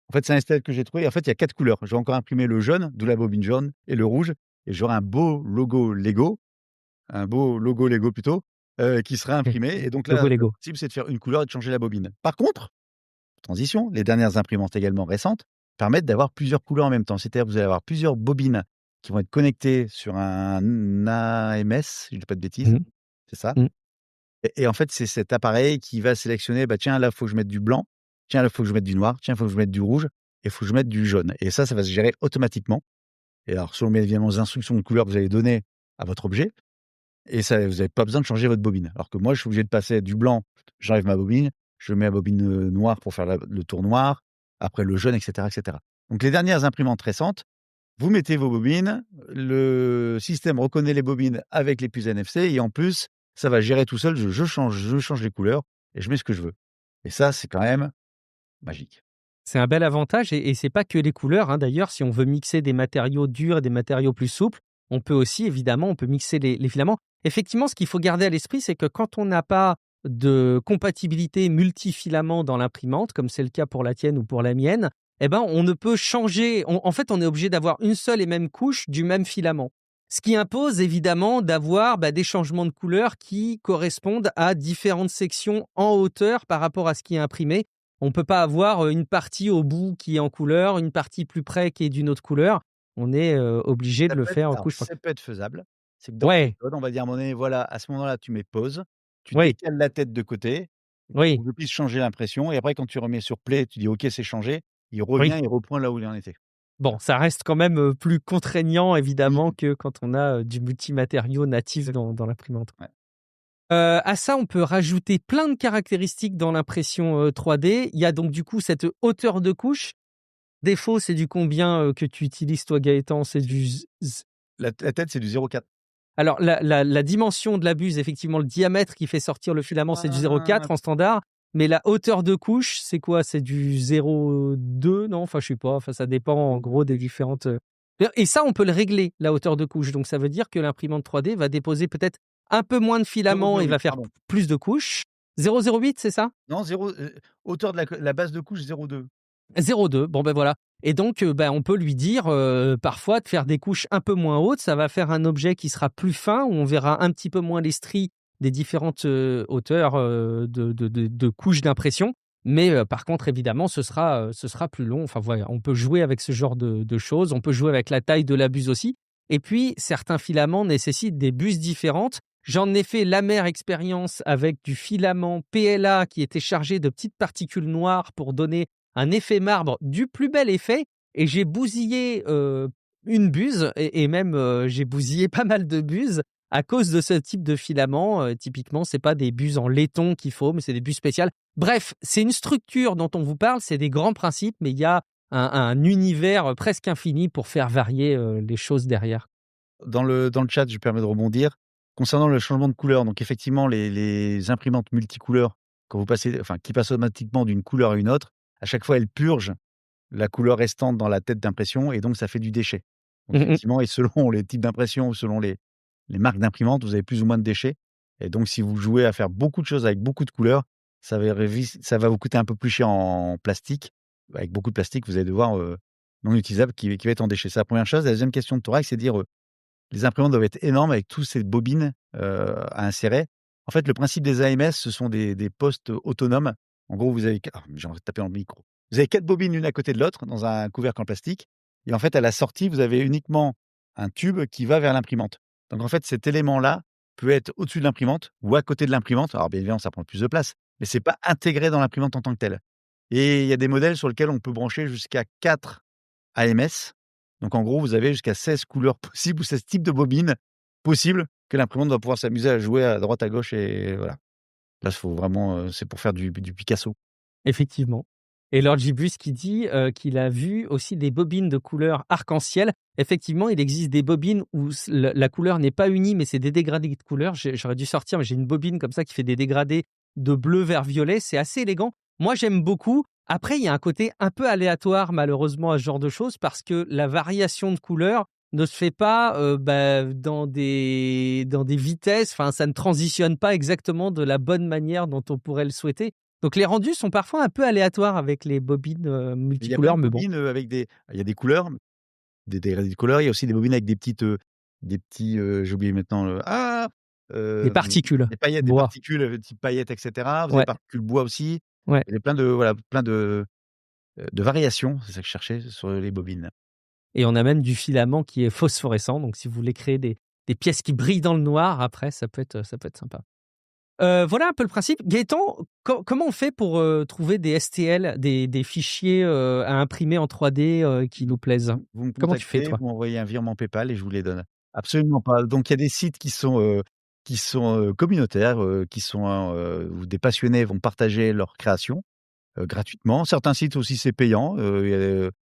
En fait, c'est un style que j'ai trouvé. En fait, il y a 4 couleurs. J'ai encore imprimé le jaune, d'où la bobine jaune et le rouge et j'aurai un beau logo Lego plutôt, qui sera OK. imprimé et donc Logo là, le Lego. principe, c'est de faire une couleur et de changer la bobine. Par contre, transition, les dernières imprimantes également récentes permettent d'avoir plusieurs couleurs en même temps. C'est-à-dire que vous allez avoir plusieurs bobines qui vont être connectées sur un AMS, si je dis pas de bêtises, Mmh. c'est ça? Mmh. Et en fait, c'est cet appareil qui va sélectionner, bah, tiens, là, il faut que je mette du blanc, tiens, là, il faut que je mette du noir, tiens, il faut que je mette du rouge et il faut que je mette du jaune. Et ça va se gérer automatiquement. Et alors, selon bien évidemment les instructions de couleur que vous allez donner à votre objet, et ça, vous n'avez pas besoin de changer votre bobine. Alors que moi, je suis obligé de passer du blanc, j'enlève ma bobine, je mets la bobine noire pour faire le tour noir, après le jaune, etc., etc. Donc, les dernières imprimantes récentes, vous mettez vos bobines, le système reconnaît les bobines avec les puces NFC et en plus, ça va gérer tout seul. Je change les couleurs et je mets ce que je veux. Et ça, c'est quand même magique. C'est un bel avantage et c'est pas que les couleurs, hein. D'ailleurs, si on veut mixer des matériaux durs et des matériaux plus souples, on peut aussi évidemment, on peut mixer les filaments. Effectivement, ce qu'il faut garder à l'esprit, c'est que quand on n'a pas de compatibilité multifilaments dans l'imprimante, comme c'est le cas pour la tienne ou pour la mienne, eh ben, on ne peut changer en fait, on est obligé d'avoir une seule et même couche du même filament. Ce qui impose évidemment d'avoir, des changements de couleur qui correspondent à différentes sections en hauteur par rapport à ce qui est imprimé. On peut pas avoir, une partie au bout qui est en couleur, une partie plus près qui est d'une autre couleur. On est, obligé de le faire couche par Ça peut être faisable. C'est que dans le ouais, code, on va dire à un moment donné, voilà, à ce moment-là, tu mets pause, tu oui, décales la tête de côté oui, pour que je puisse changer l'impression et après quand tu remets sur play, tu dis: «OK, c'est changé», il oui. revient, il reprend là où il en était. Bon, ça reste quand même, plus contraignant évidemment Mmh. que quand on a, du multimatériau natif Exactement. dans l'imprimante. Ouais. À ça, on peut rajouter plein de caractéristiques dans l'impression, 3D. Il y a donc du coup cette hauteur de couche. Défaut, c'est du combien, que tu utilises toi Gaëtan? C'est C'est du z la tête, c'est du 0,4. Alors la dimension de la buse, effectivement, le diamètre qui fait sortir le filament, c'est du Ah! 0,4 en standard, mais la hauteur de couche, c'est quoi? C'est du 0,2 non? Enfin, je sais pas, enfin, ça dépend en gros des différentes, et ça, on peut le régler, la hauteur de couche. Donc ça veut dire que l'imprimante 3D va déposer peut-être un peu moins de filaments et 0,08, va faire pardon. plus de couches. 0,08, c'est ça? Non, 0, hauteur de la base de couche 0,2. 0,2, bon ben voilà. Et donc, on peut lui dire parfois de faire des couches un peu moins hautes, ça va faire un objet qui sera plus fin, où on verra un petit peu moins les stries des différentes hauteurs de couches d'impression. Mais par contre, évidemment, ce sera plus long. Enfin voilà, on peut jouer avec ce genre de choses, on peut jouer avec la taille de la buse aussi. Et puis, certains filaments nécessitent des buses différentes. J'en ai fait l'amère expérience avec du filament PLA qui était chargé de petites particules noires pour donner un effet marbre du plus bel effet et j'ai bousillé, une buse et même, j'ai bousillé pas mal de buses à cause de ce type de filament. Typiquement, c'est pas des buses en laiton qu'il faut, mais c'est des buses spéciales. Bref, c'est une structure dont on vous parle, c'est des grands principes, mais il y a un univers, presque infini pour faire varier, les choses derrière. Dans le chat, je me permets de rebondir. Concernant le changement de couleur, donc effectivement, les imprimantes multicouleurs, quand vous passez enfin, qui passent automatiquement d'une couleur à une autre, à chaque fois, elles purgent la couleur restante dans la tête d'impression et donc ça fait du déchet. Donc Mmh mh. effectivement et selon les types d'impression ou selon les marques d'imprimantes, vous avez plus ou moins de déchets et donc si vous jouez à faire beaucoup de choses avec beaucoup de couleurs, ça va vous coûter un peu plus cher en plastique. Avec beaucoup de plastique, vous allez devoir, non utilisable qui va être en déchets. C'est la première chose. La deuxième question de Thorax, c'est de dire, les imprimantes doivent être énormes avec tous ces bobines, à insérer. En fait, le principe des AMS, ce sont des postes autonomes. En gros, vous avez j'ai envie de taper dans le micro. Vous avez 4 bobines l'une à côté de l'autre dans un couvercle en plastique et en fait, à la sortie, vous avez uniquement un tube qui va vers l'imprimante. Donc en fait, cet élément-là peut être au-dessus de l'imprimante ou à côté de l'imprimante. Alors bien évidemment, ça prend plus de place, mais c'est pas intégré dans l'imprimante en tant que telle et il y a des modèles sur lesquels on peut brancher jusqu'à 4 AMS. Donc en gros, vous avez jusqu'à 16 couleurs possibles ou 16 types de bobines possibles que l'imprimante va pouvoir s'amuser à jouer à droite, à gauche et voilà. Là, il faut vraiment, c'est pour faire du Picasso. Effectivement. Et Lord Gibus qui dit qu'il a vu aussi des bobines de couleur arc-en-ciel. Effectivement, il existe des bobines où la couleur n'est pas unie, mais c'est des dégradés de couleur. J'aurais dû sortir, mais j'ai une bobine comme ça qui fait des dégradés de bleu vers violet. C'est assez élégant. Moi, j'aime beaucoup. Après, il y a un côté un peu aléatoire, malheureusement, à ce genre de choses, parce que la variation de couleur ne se fait pas dans des vitesses. Enfin, ça ne transitionne pas exactement de la bonne manière dont on pourrait le souhaiter. Donc les rendus sont parfois un peu aléatoires avec les bobines Il y a plein multicouleurs, de mais bon. bobines avec il y a des couleurs, des dégradés de couleurs. Il y a aussi des bobines avec des petits, j'ai oublié maintenant Des particules, des paillettes, des bois. particules, type paillettes, et cetera. Vous avez Ouais, particules bois aussi. ouais. Il y a plein de variations, c'est ça que je cherchais, sur les bobines. Et on a même du filament qui est phosphorescent. Donc si vous voulez créer des pièces qui brillent dans le noir, après, ça peut être sympa. Voilà un peu le principe. Gaëtan, comment on fait pour trouver des STL, des fichiers à imprimer en 3D qui nous plaisent? Vous me Comment tu fais, contactez, toi? vous m'envoyez un virement PayPal et je vous les donne. Absolument pas. Donc il y a des sites qui sont communautaires, où des passionnés vont partager leurs créations, gratuitement. Certains sites aussi, c'est payant,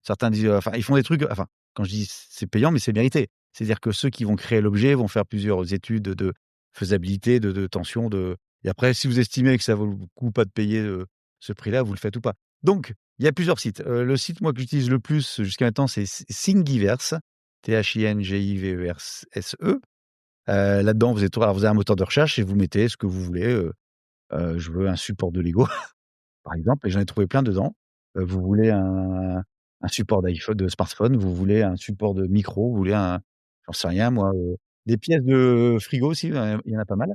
certains disent, enfin, ils font des trucs, enfin, quand je dis c'est payant, mais c'est mérité. C'est-à-dire que ceux qui vont créer l'objet vont faire plusieurs études de faisabilité, de tension, et après, si vous estimez que ça vaut le coup pas de payer, ce prix-là, vous le faites ou pas. Donc, il y a plusieurs sites. Le site, moi, que j'utilise le plus jusqu'à maintenant, c'est Thingiverse, Thingiverse. Là-dedans, vous avez un moteur de recherche et vous mettez ce que vous voulez. Je veux un support de Lego, par exemple, et j'en ai trouvé plein dedans. Vous voulez un support d'iPhone, de smartphone, vous voulez un support de micro, vous voulez j'en sais rien moi, des pièces de frigo aussi, il y en a pas mal.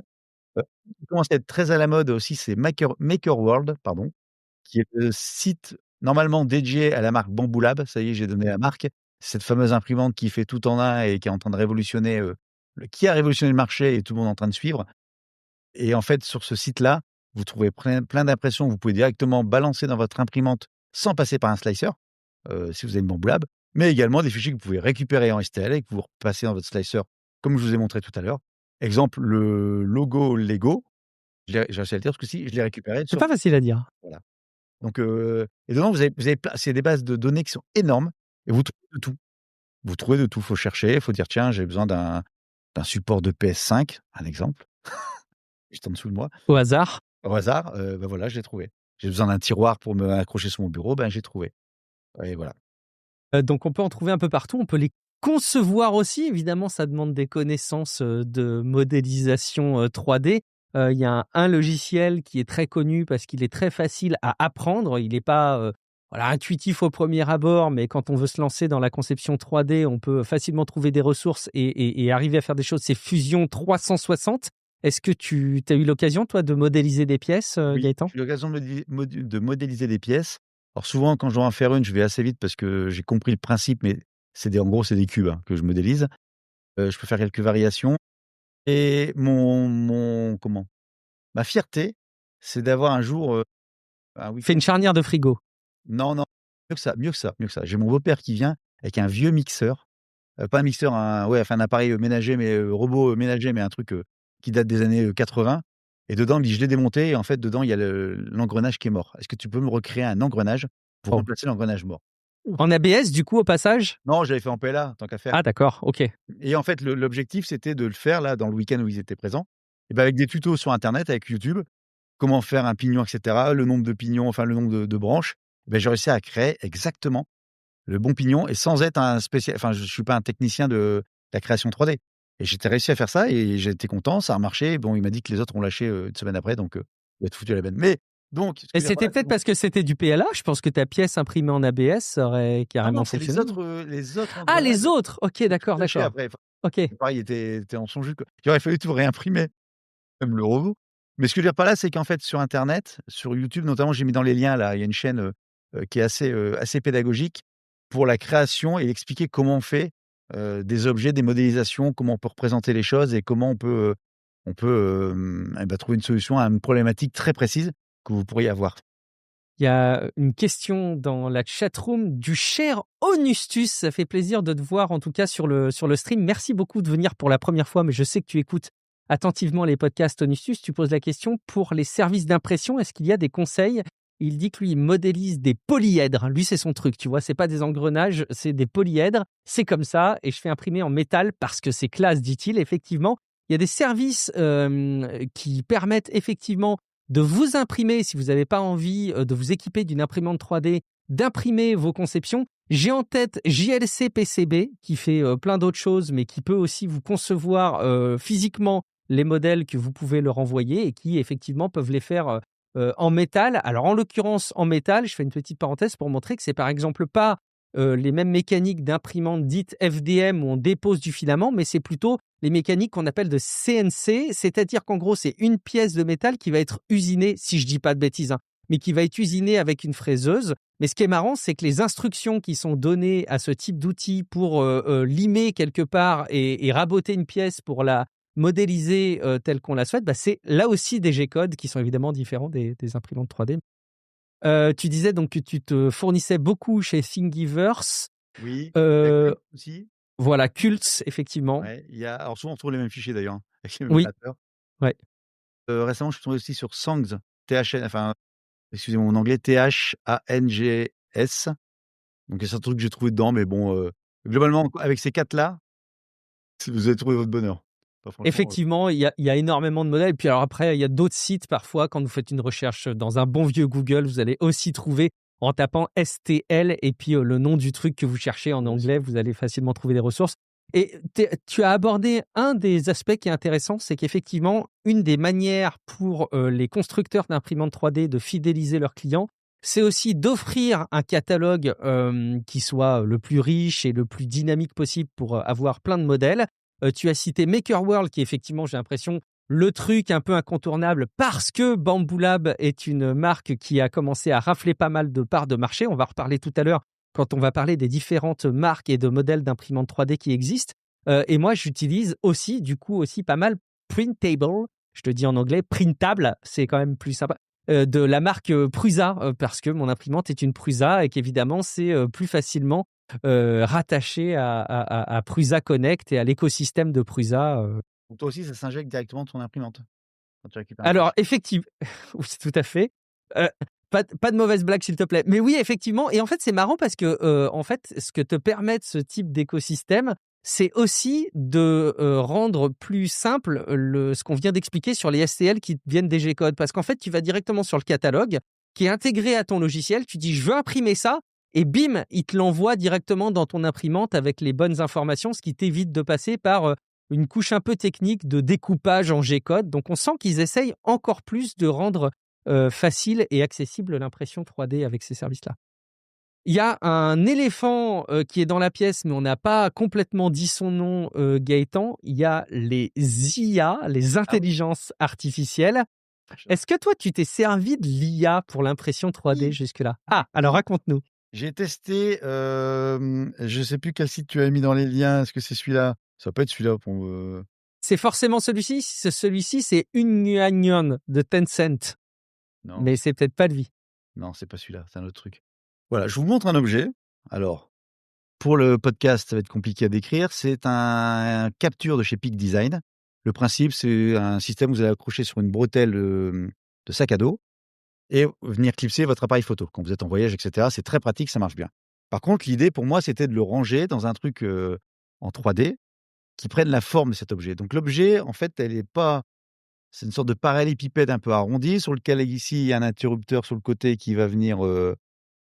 Qui commence à être très à la mode aussi, c'est Maker World, pardon, qui est le site normalement dédié à la marque Bamboo Lab. Ça y est, j'ai donné la marque. Cette fameuse imprimante qui fait tout en un et qui est en train de révolutionner, qui a révolutionné le marché et tout le monde est en train de suivre. Et en fait, sur ce site-là, vous trouvez plein d'impressions que vous pouvez directement balancer dans votre imprimante sans passer par un slicer, si vous avez une Bamboo Lab, mais également des fichiers que vous pouvez récupérer en STL et que vous repassez dans votre slicer, comme je vous ai montré tout à l'heure. Exemple, le logo Lego, j'ai réussi à le dire ce coup-ci, je l'ai récupéré C'est sur pas facile à dire. voilà. Donc et dedans, vous avez c'est des bases de données qui sont énormes et vous trouvez de tout. Vous trouvez de tout. Faut chercher, faut dire: «Tiens, j'ai besoin d'un support de PS5», un exemple, juste en dessous de moi. Au hasard. Au hasard, bah, voilà, je l'ai trouvé. J'ai besoin d'un tiroir pour me accrocher sur mon bureau, ben, j'ai trouvé et voilà. Donc on peut en trouver un peu partout, on peut les concevoir aussi. Évidemment, ça demande des connaissances, de modélisation, 3D. Il y a un logiciel qui est très connu parce qu'il est très facile à apprendre. Il n'est pas, voilà, intuitif au premier abord, mais quand on veut se lancer dans la conception 3D, on peut facilement trouver des ressources et arriver à faire des choses. C'est Fusion 360. Est-ce que tu as eu l'occasion, toi, de modéliser des pièces, Oui, Gaëtan? j'ai eu l'occasion de modéliser des pièces. Alors souvent, quand je dois en faire une, je vais assez vite parce que j'ai compris le principe, mais en gros, c'est des cubes, hein, que je modélise. Je peux faire quelques variations et ma fierté, c'est d'avoir un jour, un Fais week-end. une charnière de frigo. Non, non, mieux que ça, mieux que ça, mieux que ça. J'ai mon beau-père qui vient avec un vieux mixeur, pas un mixeur, enfin un appareil, ménager, mais robot, ménager, mais un truc, qui date des années, 80, et dedans, il me dit: «Je l'ai démonté et en fait, dedans, il y a l'engrenage qui est mort. Est-ce que tu peux me recréer un engrenage pour Oh. remplacer l'engrenage mort?» En ABS, du coup, au passage? Non, j'avais fait en PLA, tant qu'à faire, Ah d'accord, OK. et en fait, l'objectif, c'était de le faire là, dans le week-end où ils étaient présents, et ben, avec des tutos sur internet, avec YouTube, comment faire un pignon, et cetera, le nombre de pignons, enfin le nombre de branches, ben, j'ai réussi à créer exactement le bon pignon et sans être enfin, je suis pas un technicien de la création 3D, et j'étais réussi à faire ça et j'étais content, ça a marché. Bon, il m'a dit que les autres ont lâché, 1 semaine après, donc il a tout foutu à la benne. Mais donc, ce que Et je veux dire par c'était là, c'est peut-être parce que c'était du PLA? Je pense que ta pièce imprimée en ABS aurait non, carrément non, c'est fonctionné, non? les autres Ah les engrenages autres! OK, ont tout d'accord, lâché d'accord. après. Enfin, OK. pareil, était en son jus, quoi. Il aurait fallu tout réimprimer, même le robot. Mais ce que je veux dire par là, c'est qu'en fait, sur internet, sur YouTube notamment, j'ai mis dans les liens là, il y a une chaîne, qui est assez pédagogique pour la création et expliquer comment on fait, des objets, des modélisations, comment on peut représenter les choses et comment on peut trouver une solution à une problématique très précise que vous pourriez avoir. Il y a une question dans la chatroom du cher Onustus. Ça fait plaisir de te voir en tout cas sur le stream. Merci beaucoup de venir pour la première fois, mais je sais que tu écoutes attentivement les podcasts Onustus. Tu poses la question pour les services d'impression. Est-ce qu'il y a des conseils Il dit que lui, il modélise des polyèdres. Lui, c'est son truc, tu vois. C'est pas des engrenages, c'est des polyèdres. C'est comme ça. Et je fais imprimer en métal parce que c'est classe, dit-il. Effectivement, il y a des services qui permettent effectivement de vous imprimer, si vous n'avez pas envie de vous équiper d'une imprimante 3D, d'imprimer vos conceptions. J'ai en tête JLC PCB qui fait plein d'autres choses, mais qui peut aussi vous concevoir physiquement les modèles que vous pouvez leur envoyer et qui effectivement peuvent les faire en métal. Alors en l'occurrence en métal, je fais une petite parenthèse pour montrer que c'est par exemple pas les mêmes mécaniques d'imprimante dites FDM où on dépose du filament, mais c'est plutôt les mécaniques qu'on appelle de CNC, c'est-à-dire qu'en gros c'est une pièce de métal qui va être usinée, si je dis pas de bêtises, hein, mais qui va être usinée avec une fraiseuse. Mais ce qui est marrant, c'est que les instructions qui sont données à ce type d'outil pour limer quelque part et raboter une pièce pour la modéliser telle qu'on la souhaite, bah, c'est là aussi des G-codes qui sont évidemment différents des imprimantes 3D. Tu disais donc que tu te fournissais beaucoup chez Thingiverse. Oui, Euh, aussi. voilà, Cults, effectivement. Ouais, alors souvent on trouve les mêmes fichiers d'ailleurs, hein, avec les mêmes Oui, créateurs. ouais. Récemment, je suis tombé aussi sur Sangs, enfin, excusez-moi mon anglais, THANGS. Donc il y a certains trucs que j'ai trouvé dedans, mais bon, globalement, avec ces 4-là, vous avez trouvé votre bonheur. Enfin, franchement, Effectivement, il y a énormément de modèles. Et puis alors après, il y a d'autres sites parfois. Quand vous faites une recherche dans un bon vieux Google, vous allez aussi trouver en tapant STL et puis le nom du truc que vous cherchez en anglais, vous allez facilement trouver des ressources. Et tu as abordé un des aspects qui est intéressant, c'est qu'effectivement, une des manières pour les constructeurs d'imprimantes 3D de fidéliser leurs clients, c'est aussi d'offrir un catalogue qui soit le plus riche et le plus dynamique possible pour avoir plein de modèles. Tu as cité Maker World, qui est effectivement, j'ai l'impression, le truc un peu incontournable parce que Bambu Lab est une marque qui a commencé à rafler pas mal de parts de marché. On va reparler tout à l'heure quand on va parler des différentes marques et de modèles d'imprimantes 3D qui existent. Et moi, j'utilise aussi, du coup, aussi pas mal Printable. Je te dis en anglais, printable, c'est quand même plus sympa. De la marque Prusa, parce que mon imprimante est une Prusa et qu'évidemment, c'est plus facilement rattaché à Prusa Connect et à l'écosystème de Prusa. donc toi aussi, ça s'injecte directement de ton imprimante quand tu récupères un Alors, fichier. effectivement, oui, tout à fait. Euh, pas de mauvaise blague, s'il te plaît. Mais oui, effectivement. Et en fait, c'est marrant parce que, en fait, ce que te permet ce type d'écosystème, c'est aussi de rendre plus simple ce qu'on vient d'expliquer sur les STL qui viennent des G-codes. Parce qu'en fait, tu vas directement sur le catalogue qui est intégré à ton logiciel. Tu dis, je veux imprimer ça. Et bim, il te l'envoie directement dans ton imprimante avec les bonnes informations, ce qui t'évite de passer par une couche un peu technique de découpage en G-code. Donc, on sent qu'ils essayent encore plus de rendre facile et accessible l'impression 3D avec ces services-là. Il y a un éléphant qui est dans la pièce, mais on n'a pas complètement dit son nom, Gaëtan. Il y a les IA, les Ah oui, intelligences artificielles. Est-ce que toi, tu t'es servi de l'IA pour l'impression 3D oui, jusque-là? Ah, alors oui. raconte-nous. J'ai testé, je sais plus quel site tu as mis dans les liens. Est-ce que c'est celui-là? Ça peut être celui-là pour C'est forcément celui-ci. Celui-ci, c'est Union de Tencent, non, mais c'est peut-être pas lui. non, c'est pas celui-là, c'est un autre truc. Voilà, je vous montre un objet. Alors, pour le podcast, ça va être compliqué à décrire. C'est un capture de chez Peak Design. Le principe, c'est un système où vous allez accrocher sur une bretelle de sac à dos et venir clipser votre appareil photo quand vous êtes en voyage, etc. C'est très pratique, ça marche bien. Par contre, l'idée pour moi, c'était de le ranger dans un truc en 3D qui prenne la forme de cet objet. Donc l'objet, en fait, c'est une sorte de parallélépipède un peu arrondi sur lequel ici il y a un interrupteur sur le côté qui va venir,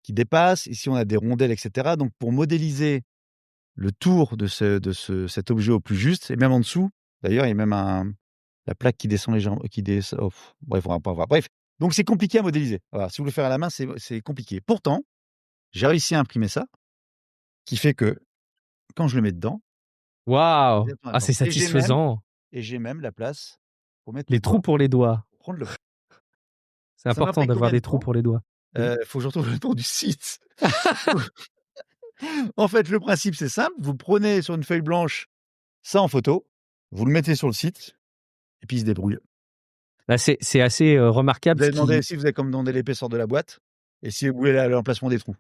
qui dépasse. Ici, on a des rondelles, etc. Donc pour modéliser le tour de cet objet au plus juste, et même en dessous, d'ailleurs, il y a même la plaque qui descend légèrement, qui descend. Oh, bref, on va pas voir. Bref, donc c'est compliqué à modéliser. Voilà, si vous le faites à la main, c'est compliqué. Pourtant, j'ai réussi à imprimer ça, qui fait que quand je le mets dedans, Waouh! exactement la Ah, forme. c'est satisfaisant. Et j'ai même la place pour mettre Les mes trous doigts, pour les doigts. pour prendre le. C'est Ça m'a important pris d'avoir combien de des trous temps? pour les doigts. Oui. Faut que je retrouve le nom du site. En fait, le principe, c'est simple. Vous prenez sur une feuille blanche ça en photo, vous le mettez sur le site, et puis il se débrouille. Là, c'est assez remarquable Vous ce avez demandé qui. si vous avez commandé l'épaisseur de la boîte, et si vous voulez l'emplacement des trous.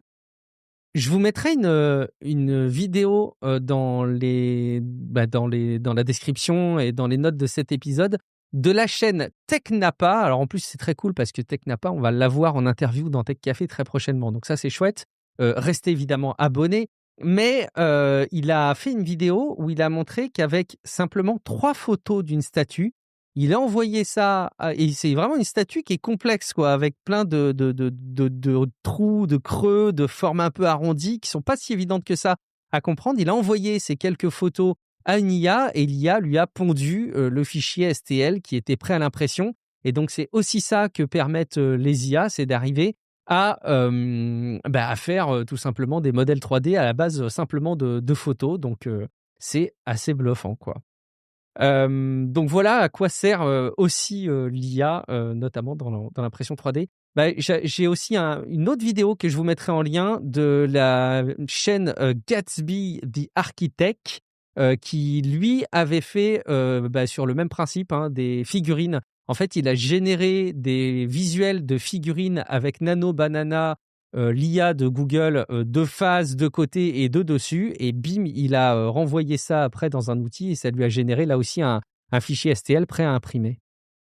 Je vous mettrai une vidéo dans la description et dans les notes de cet épisode de la chaîne TechNapa. Alors en plus, c'est très cool parce que TechNapa, on va l'avoir en interview dans Tech Café très prochainement. Donc ça, c'est chouette. Restez évidemment abonnés. Mais il a fait une vidéo où il a montré qu'avec simplement 3 photos d'une statue, il a envoyé ça et c'est vraiment une statue qui est complexe, quoi, avec plein de trous, de creux, de formes un peu arrondies qui sont pas si évidentes que ça à comprendre. Il a envoyé ces quelques photos à une IA et l'IA lui a pondu le fichier STL qui était prêt à l'impression. Et donc, c'est aussi ça que permettent les IA, c'est d'arriver à faire tout simplement des modèles 3D à la base simplement de photos. Donc, c'est assez bluffant, quoi. Donc voilà à quoi sert aussi l'IA, notamment dans l'impression 3D. J'ai aussi une autre vidéo que je vous mettrai en lien de la chaîne Gatsby the Architect, qui lui avait fait sur le même principe, hein, des figurines. En fait, il a généré des visuels de figurines avec Nano Banana, l'IA de Google, de face, de côté et de dessus. Et bim, il a renvoyé ça après dans un outil et ça lui a généré là aussi un fichier STL prêt à imprimer.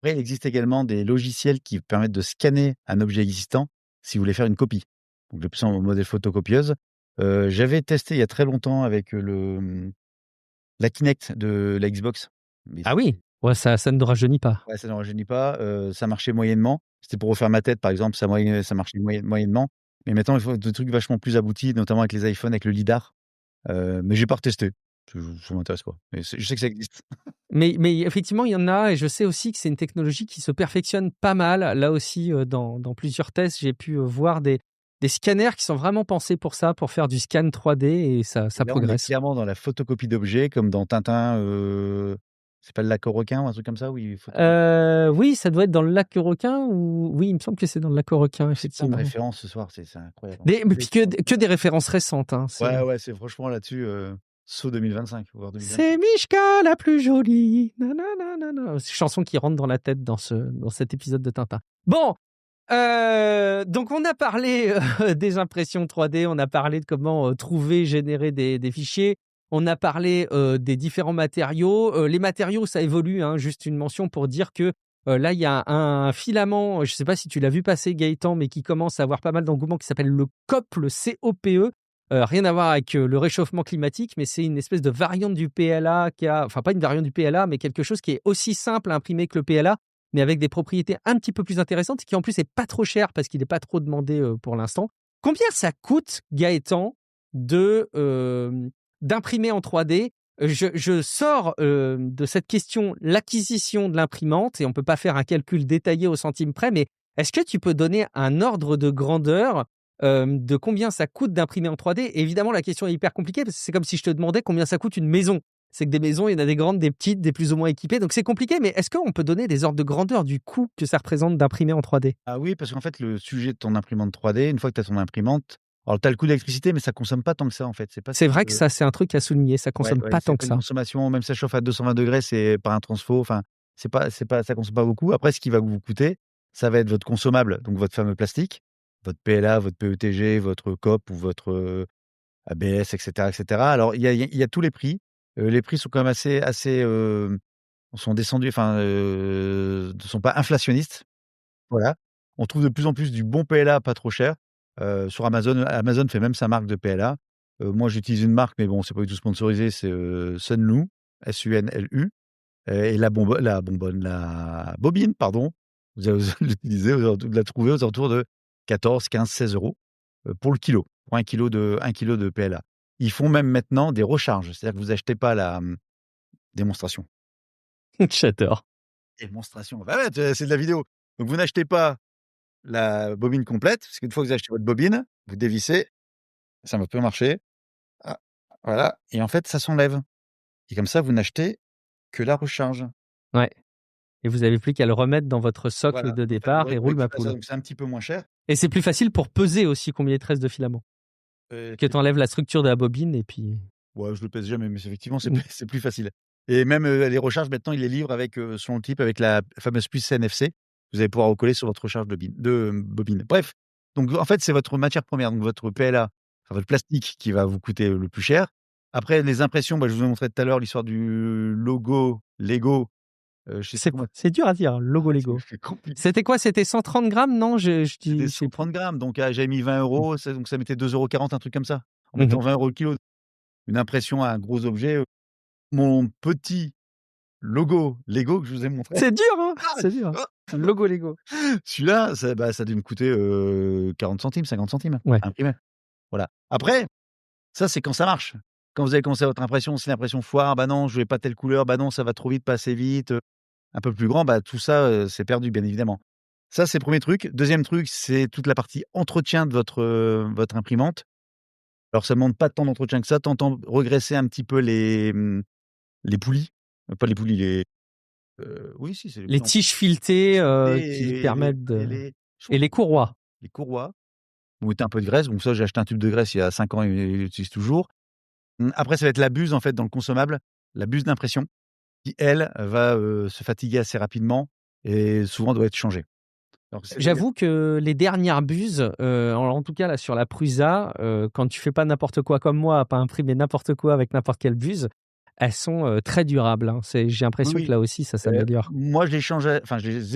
Après, il existe également des logiciels qui permettent de scanner un objet existant si vous voulez faire une copie. Donc, le plus en modèle photocopieuse. J'avais testé il y a très longtemps avec la Kinect de la Xbox. Mais Ah oui, ouais, ça ne rajeunit pas. ouais, ça ne rajeunit pas. Ça marchait moyennement. C'était pour refaire ma tête, par exemple, ça marchait moyennement. Mais maintenant, il faut des trucs vachement plus aboutis, notamment avec les iPhones, avec le lidar. Mais j'ai pas retesté. Ça m'intéresse quoi. Mais je sais que ça existe. Mais effectivement, il y en a et je sais aussi que c'est une technologie qui se perfectionne pas mal. Là aussi, dans plusieurs tests, j'ai pu voir des scanners qui sont vraiment pensés pour ça, pour faire du scan 3D et ça Et là, on est progresse. clairement dans la photocopie d'objets, comme dans Tintin. C'est pas le lac aux requins ou un truc comme ça où il faut. Oui, ça doit être dans le lac requin ou oui, il me semble que c'est dans le lac requin, C'est plein de effectivement. références ce soir, c'est incroyable. Mais puis que des références récentes, hein. Ouais, c'est franchement là-dessus, saut 2025, voire 2026. C'est Mishka la plus jolie. Nanana. C'est une chanson qui rentre dans la tête dans cet épisode de Tintin. Bon, donc on a parlé des impressions 3D, on a parlé de comment trouver, générer des fichiers, on a parlé des différents matériaux. Les matériaux, ça évolue, hein, juste une mention pour dire que là, il y a un filament, je ne sais pas si tu l'as vu passer Gaëtan, mais qui commence à avoir pas mal d'engouement, qui s'appelle le COP, le COPE. Rien à voir avec le réchauffement climatique, mais c'est une espèce de variante du PLA enfin pas une variante du PLA, mais quelque chose qui est aussi simple à imprimer que le PLA, mais avec des propriétés un petit peu plus intéressantes et qui en plus est pas trop cher parce qu'il n'est pas trop demandé pour l'instant. Combien ça coûte, Gaëtan, d'imprimer en 3D? Je sors de cette question l'acquisition de l'imprimante et on peut pas faire un calcul détaillé au centime près, mais est-ce que tu peux donner un ordre de grandeur de combien ça coûte d'imprimer en 3D? Et évidemment, la question est hyper compliquée parce que c'est comme si je te demandais combien ça coûte une maison. C'est que des maisons, il y en a des grandes, des petites, des plus ou moins équipées. Donc c'est compliqué, mais est-ce qu'on peut donner des ordres de grandeur du coût que ça représente d'imprimer en 3D? Ah oui, parce qu'en fait, le sujet de ton imprimante 3D, une fois que tu as ton imprimante, alors tu as le coût d'électricité, mais ça consomme pas tant que ça, en fait. C'est pas C'est vrai que ça, c'est un truc à souligner. Ça consomme pas c'est tant pas que une ça. consommation, même si ça chauffe à 220 degrés, c'est par un transfo. Enfin, ça consomme pas beaucoup. Après, ce qui va vous coûter, ça va être votre consommable, donc votre fameux plastique, votre PLA, votre PETG, votre COP ou votre ABS, etc., etc. Alors, il y a tous les prix. Les prix sont quand même assez sont descendus, enfin, ne sont pas inflationnistes. Voilà. On trouve de plus en plus du bon PLA pas trop cher. Sur Amazon, Amazon fait même sa marque de PLA. Moi, j'utilise une marque, mais bon, c'est pas du tout sponsorisé, c'est Sunlu, Sunlu. Et la bobine, pardon, vous allez l'utiliser, vous la trouver aux alentours de 14, 15, 16 € pour le kilo, pour 1 kilo de PLA. Ils font même maintenant des recharges, c'est-à-dire que vous achetez pas la démonstration. J'adore. Démonstration, bah ouais, c'est de la vidéo. Donc vous n'achetez pas la bobine complète, parce qu'une fois que vous achetez votre bobine, vous dévissez, ça peut marcher. Ah, voilà, et en fait, ça s'enlève. Et comme ça, vous n'achetez que la recharge. Ouais. Et vous avez plus qu'à le remettre dans votre socle Voilà, de en fait, vous départ et roule ma récupérez ça, poule. donc c'est un petit peu moins cher. Et c'est plus facile pour peser aussi combien il te reste de filament. Que tu enlèves la structure de la bobine et puis. Ouais, je le pèse jamais, mais effectivement, Mmh. c'est plus facile. Et même les recharges, maintenant, ils les livrent avec, selon le type, avec la fameuse puce NFC. Vous allez pouvoir recoller sur votre recharge de bobine. Bref, donc en fait, c'est votre matière première, donc votre PLA, enfin votre plastique qui va vous coûter le plus cher. Après, les impressions, je vous ai montré tout à l'heure l'histoire du logo Lego je sais pas C'est dur à dire, logo Lego. c'est compliqué. C'était quoi? C'était 130 grammes, non? C'était 130 grammes, donc j'avais mis 20 €, donc ça mettait 2,40 €, un truc comme ça. En mettant 20 € le kilo. Une impression à un gros objet. Mon petit logo Lego que je vous ai montré. C'est dur, hein? C'est dur. Logo Lego. Celui-là, ça a dû me coûter 40 centimes, 50 centimes, Ouais. imprimé. Voilà. Après, ça, c'est quand ça marche. Quand vous avez commencé votre impression, si l'impression foire, bah non, je veux pas telle couleur, bah non, ça va trop vite, pas assez vite, un peu plus grand, bah tout ça, c'est perdu, bien évidemment. Ça, c'est le premier truc. Deuxième truc, c'est toute la partie entretien de votre imprimante. Alors, ça demande pas tant d'entretien que ça, tant regresser un petit peu les poulies, pas les poulies, oui, si, c'est les Les poulies. tiges filetées qui Et permettent de... les Et les courroies. les courroies. Vous mettez un peu de graisse. Donc ça, j'ai acheté un tube de graisse il y a 5 ans et je l'utilise toujours. Après, ça va être la buse, en fait, dans le consommable, la buse d'impression qui, elle, va se fatiguer assez rapidement et souvent doit être changée. Alors, J'avoue que les dernières buses, en tout cas là sur la Prusa, quand tu fais pas n'importe quoi comme moi, pas imprimer n'importe quoi avec n'importe quelle buse, elles sont très durables. Hein. J'ai l'impression oui, que là aussi ça s'améliore. moi, je les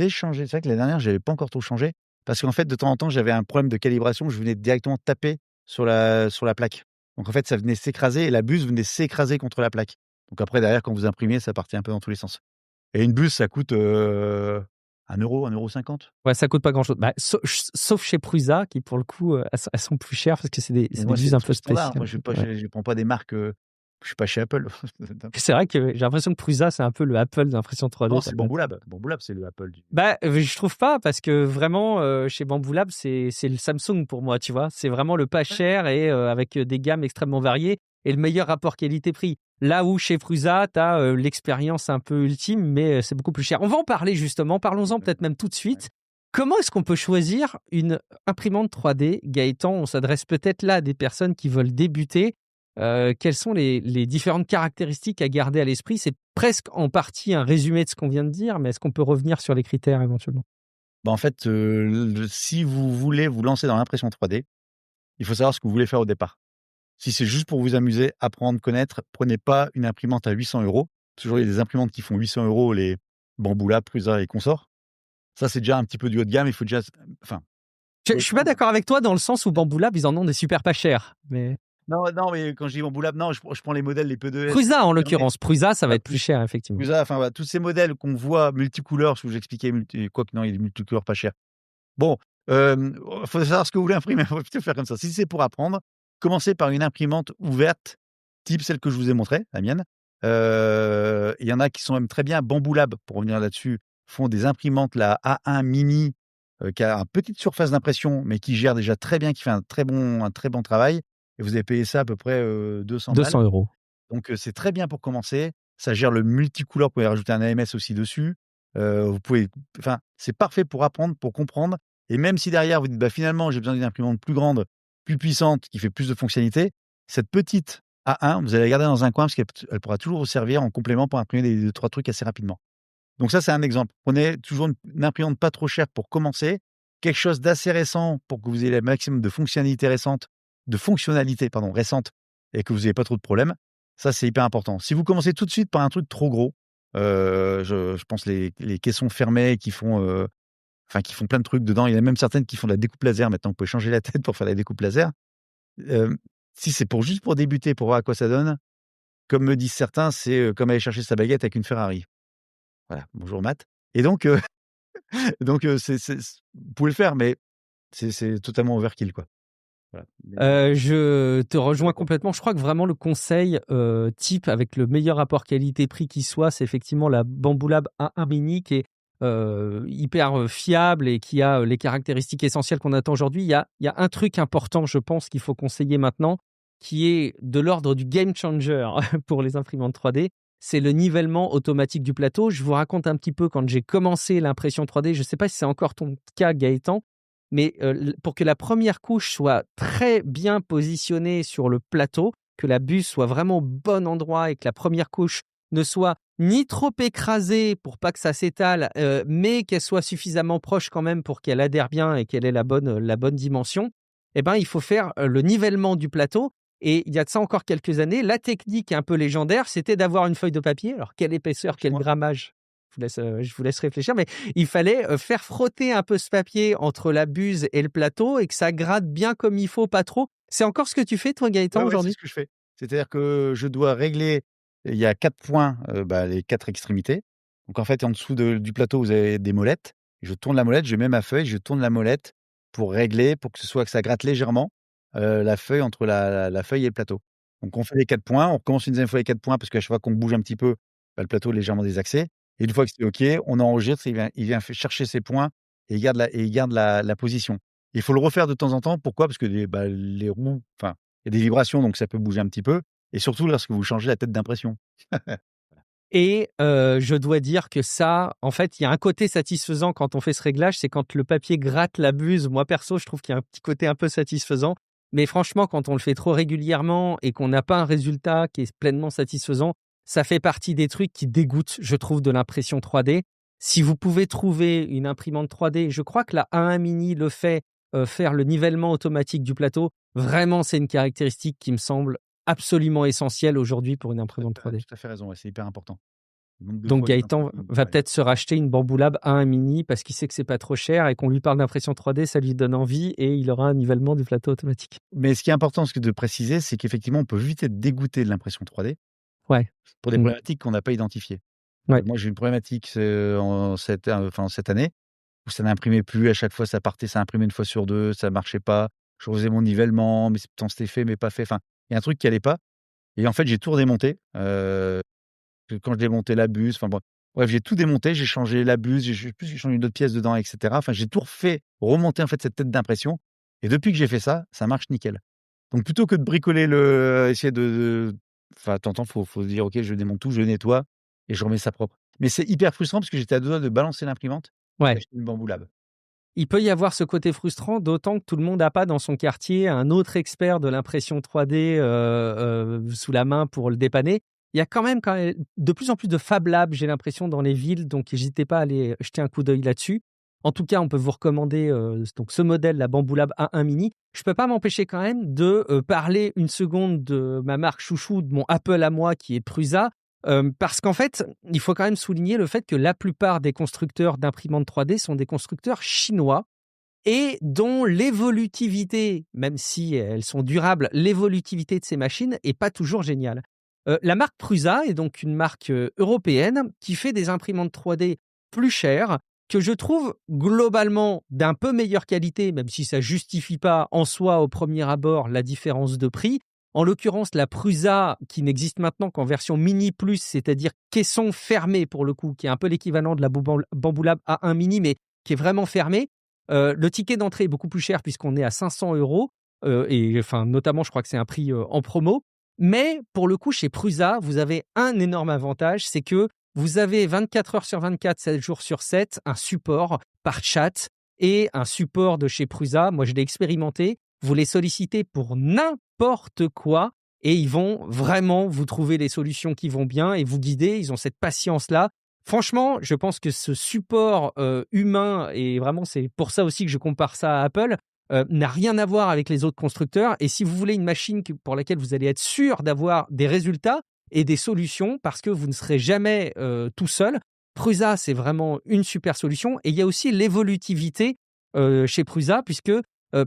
ai changés. C'est vrai que l'année dernière, je n'avais pas encore tout changé parce qu'en fait, de temps en temps, j'avais un problème de calibration. Je venais directement taper sur la plaque. Donc en fait, ça venait s'écraser et la buse venait s'écraser contre la plaque. Donc après, derrière, quand vous imprimiez, ça partait un peu dans tous les sens. Et une buse, ça coûte 1 €, 1,50 €. Ouais, ça coûte pas grand-chose. Bah, sauf chez Prusa qui pour le coup, elles sont plus chères parce que c'est des Moi, c'est buses le un peu truc standard. spéciales. Moi, Ouais. je prends pas des marques, je suis pas chez Apple. C'est vrai que j'ai l'impression que Prusa, c'est un peu le Apple d'impression 3D. Non, c'est Bambu Lab. Bambu Lab, c'est le Apple du. Bah, je trouve pas parce que vraiment, chez Bamboo Lab, c'est le Samsung pour moi, tu vois? C'est vraiment le pas cher et avec des gammes extrêmement variées et le meilleur rapport qualité-prix. Là où chez Prusa, tu as, l'expérience un peu ultime, mais c'est beaucoup plus cher. On va en parler justement, parlons-en peut-être même tout de suite. Comment est-ce qu'on peut choisir une imprimante 3D? Gaëtan, on s'adresse peut-être là à des personnes qui veulent débuter. Quelles sont les différentes caractéristiques à garder à l'esprit? C'est presque en partie un résumé de ce qu'on vient de dire, mais est-ce qu'on peut revenir sur les critères éventuellement? Bah, en fait, si vous voulez vous lancer dans l'impression 3D, il faut savoir ce que vous voulez faire au départ. Si c'est juste pour vous amuser, apprendre, connaître, prenez pas une imprimante à 800 €. Toujours, il y a des imprimantes qui font 800 €, les Bambu Lab, Prusa et consorts. Ça, c'est déjà un petit peu du haut de gamme. Il faut déjà, enfin. Je suis pas d'accord avec toi dans le sens où Bamboo Lab, ils en ont des super pas chers, mais Non, non, mais quand je dis Bambu Lab, non, je prends les modèles, les P2S. Prusa en Fermés. l'occurrence. Prusa, ça va Voilà, être plus cher effectivement. Prusa, enfin voilà, tous ces modèles qu'on voit multicouleurs, ce que j'expliquais, quoique non, il y a des multicouleurs pas chers. Bon, faut savoir ce que vous voulez imprimer, faut plutôt faire comme ça. Si c'est pour apprendre, commencez par une imprimante ouverte, type celle que je vous ai montrée, la mienne. Il y en a qui sont même très bien. Bambu Lab, pour revenir là-dessus, font des imprimantes, la A1 Mini, qui a une petite surface d'impression, mais qui gère déjà très bien, qui fait un très bon travail. Et vous avez payé ça à peu près 200 balles. 200 €. Donc, c'est très bien pour commencer. Ça gère le multicouleur. Vous pouvez rajouter un AMS aussi dessus. Vous pouvez, enfin, c'est parfait pour apprendre, pour comprendre. Et même si derrière vous dites, bah, finalement, j'ai besoin d'une imprimante plus grande, plus puissante, qui fait plus de fonctionnalités, cette petite A1, vous allez la garder dans un coin parce qu'elle pourra toujours vous servir en complément pour imprimer des 2-3 trucs assez rapidement. Donc ça, c'est un exemple. Prenez toujours une imprimante pas trop chère pour commencer, quelque chose d'assez récent pour que vous ayez le maximum de fonctionnalités récentes, récentes, et que vous n'ayez pas trop de problèmes. Ça, c'est hyper important. Si vous commencez tout de suite par un truc trop gros, je pense les caissons fermés qui font plein de trucs dedans. Il y en a même certaines qui font de la découpe laser. Maintenant, vous pouvez changer la tête pour faire la découpe laser. Si c'est juste pour débuter, pour voir à quoi ça donne, comme me disent certains, c'est comme aller chercher sa baguette avec une Ferrari. Voilà, bonjour Matt. Et donc, vous pouvez le faire, mais c'est totalement overkill, quoi. Voilà. Je te rejoins complètement. Je crois que vraiment le conseil type avec le meilleur rapport qualité-prix qui soit, c'est effectivement la Bambu Lab A1 Mini qui est hyper fiable et qui a les caractéristiques essentielles qu'on attend aujourd'hui. Il y a un truc important, je pense, qu'il faut conseiller maintenant, qui est de l'ordre du game changer pour les imprimantes 3D. C'est le nivellement automatique du plateau. Je vous raconte un petit peu quand j'ai commencé l'impression 3D. Je ne sais pas si c'est encore ton cas, Gaëtan, mais pour que la première couche soit très bien positionnée sur le plateau, que la buse soit vraiment au bon endroit et que la première couche ne soit ni trop écrasée pour pas que ça s'étale, mais qu'elle soit suffisamment proche quand même pour qu'elle adhère bien et qu'elle ait la bonne dimension, eh ben, il faut faire le nivellement du plateau. Et il y a de ça encore quelques années, la technique un peu légendaire, c'était d'avoir une feuille de papier. Alors, quelle épaisseur, quel Moi. grammage je vous laisse réfléchir, mais il fallait faire frotter un peu ce papier entre la buse et le plateau et que ça gratte bien comme il faut, pas trop. C'est encore ce que tu fais, toi, Ouais, Gaëtan, ouais, c'est aujourd'hui? ce que je fais. C'est-à-dire que je dois régler, il y a 4 points, les 4 extrémités. Donc en fait, en dessous du plateau, vous avez des molettes. Je tourne la molette, je mets ma feuille, je tourne la molette pour régler, pour que ça gratte légèrement, la feuille entre la feuille et le plateau. Donc on fait les 4 points, on recommence une deuxième fois les 4 points parce qu'à chaque fois qu'on bouge un petit peu, le plateau est légèrement désaxé et une fois que c'est OK, on enregistre, il vient chercher ses points et il garde la position. Il faut le refaire de temps en temps. Pourquoi? Parce que les roues, enfin, il y a des vibrations, donc ça peut bouger un petit peu et surtout lorsque vous changez la tête d'impression. Et je dois dire que ça, en fait, il y a un côté satisfaisant quand on fait ce réglage, c'est quand le papier gratte la buse. Moi, perso, je trouve qu'il y a un petit côté un peu satisfaisant. Mais franchement, quand on le fait trop régulièrement et qu'on n'a pas un résultat qui est pleinement satisfaisant, ça fait partie des trucs qui dégoûtent, je trouve, de l'impression 3D. Si vous pouvez trouver une imprimante 3D, je crois que la A1 Mini le fait, faire le nivellement automatique du plateau. Vraiment, c'est une caractéristique qui me semble absolument essentielle aujourd'hui pour une imprimante Tu 3D. tout à fait raison, ouais, c'est hyper important. Le nombre de Donc fois que Gaëtan j'imprime, va ouais. peut-être se racheter une Bamboo Lab A1 Mini parce qu'il sait que c'est pas trop cher et qu'on lui parle d'impression 3D, ça lui donne envie et il aura un nivellement du plateau automatique. Mais ce qui est important de préciser, c'est qu'effectivement, on peut vite être dégoûté de l'impression 3D Ouais. pour des Mmh. problématiques qu'on n'a pas identifiées. Ouais. Moi, j'ai une problématique, cette année où ça n'imprimait plus. À chaque fois, ça partait, ça imprimait une fois sur 2, ça marchait pas. Je refaisais mon nivellement, mais pourtant c'était fait, mais pas fait. Enfin, il y a un truc qui allait pas et en fait, j'ai tout redémonté, quand je démontais la buse, enfin bon, bref, j'ai tout démonté, j'ai changé la buse, j'ai changé une autre pièce dedans et cetera. Enfin, j'ai tout refait, remonter en fait cette tête d'impression et depuis que j'ai fait ça, ça marche nickel. Donc plutôt que de bricoler essayer enfin, de temps en temps, faut se dire: «OK, je démonte tout, je nettoie et je remets ça propre». Mais c'est hyper frustrant parce que j'étais à 2 doigts de balancer l'imprimante et Ouais. d'acheter une Bamboo Lab. Il peut y avoir ce côté frustrant, d'autant que tout le monde n'a pas dans son quartier un autre expert de l'impression 3D sous la main pour le dépanner. Il y a quand même de plus en plus de Fab Labs, j'ai l'impression, dans les villes, donc n'hésitez pas à aller jeter un coup d'œil là-dessus. En tout cas, on peut vous recommander donc ce modèle, la Bamboo Lab A1 Mini. Je ne peux pas m'empêcher quand même de parler une seconde de ma marque chouchou, de mon Apple à moi qui est Prusa. Parce qu'en fait, il faut quand même souligner le fait que la plupart des constructeurs d'imprimantes 3D sont des constructeurs chinois et dont l'évolutivité, même si elles sont durables, l'évolutivité de ces machines est pas toujours géniale. La marque Prusa est donc une marque européenne qui fait des imprimantes 3D plus chères, que je trouve globalement d'un peu meilleure qualité, même si ça justifie pas en soi au premier abord la différence de prix. En l'occurrence, la Prusa, qui n'existe maintenant qu'en version Mini Plus, c'est-à-dire caisson fermé pour le coup, qui est un peu l'équivalent de la Bamboo Lab A1 Mini, mais qui est vraiment fermé. Le ticket d'entrée est beaucoup plus cher puisqu'on est à 500 €, et enfin, notamment, je crois que c'est un prix en promo. Mais pour le coup, chez Prusa, vous avez un énorme avantage, c'est que vous avez 24 heures sur 24, 7 jours sur 7, un support par chat et un support de chez Prusa. Moi, je l'ai expérimenté. Vous les sollicitez pour n'importe quoi et ils vont vraiment vous trouver les solutions qui vont bien et vous guider. Ils ont cette patience-là. Franchement, je pense que ce support humain, et vraiment c'est pour ça aussi que je compare ça à Apple, n'a rien à voir avec les autres constructeurs. Et si vous voulez une machine pour laquelle vous allez être sûr d'avoir des résultats et des solutions, parce que vous ne serez jamais tout seul, Prusa, c'est vraiment une super solution. Et il y a aussi l'évolutivité chez Prusa, puisque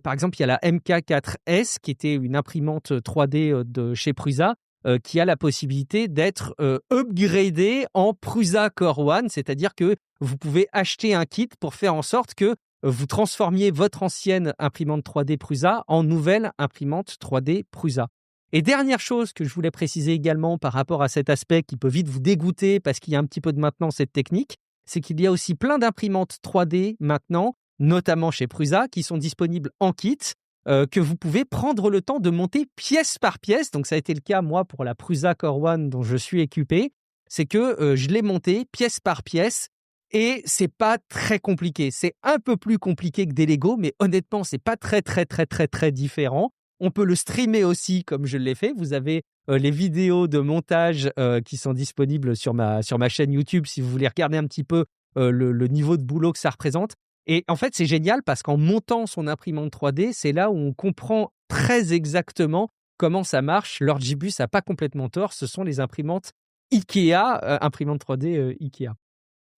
par exemple, il y a la MK4S, qui était une imprimante 3D de chez Prusa, qui a la possibilité d'être upgradée en Prusa Core One, c'est-à-dire que vous pouvez acheter un kit pour faire en sorte que vous transformiez votre ancienne imprimante 3D Prusa en nouvelle imprimante 3D Prusa. Et dernière chose que je voulais préciser également par rapport à cet aspect qui peut vite vous dégoûter parce qu'il y a un petit peu de maintenance cette technique, c'est qu'il y a aussi plein d'imprimantes 3D maintenant, notamment chez Prusa, qui sont disponibles en kit, que vous pouvez prendre le temps de monter pièce par pièce. Donc ça a été le cas, moi, pour la Prusa Core One dont je suis équipé. C'est que je l'ai montée pièce par pièce et c'est pas très compliqué. C'est un peu plus compliqué que des Lego, mais honnêtement, c'est pas très, très, très, très, très différent. On peut le streamer aussi, comme je l'ai fait. Vous avez les vidéos de montage qui sont disponibles sur ma chaîne YouTube si vous voulez regarder un petit peu le niveau de boulot que ça représente. Et en fait, c'est génial parce qu'en montant son imprimante 3D, c'est là où on comprend très exactement comment ça marche. L'Orgibus n'a pas complètement tort. Ce sont les imprimantes IKEA, imprimantes 3D IKEA.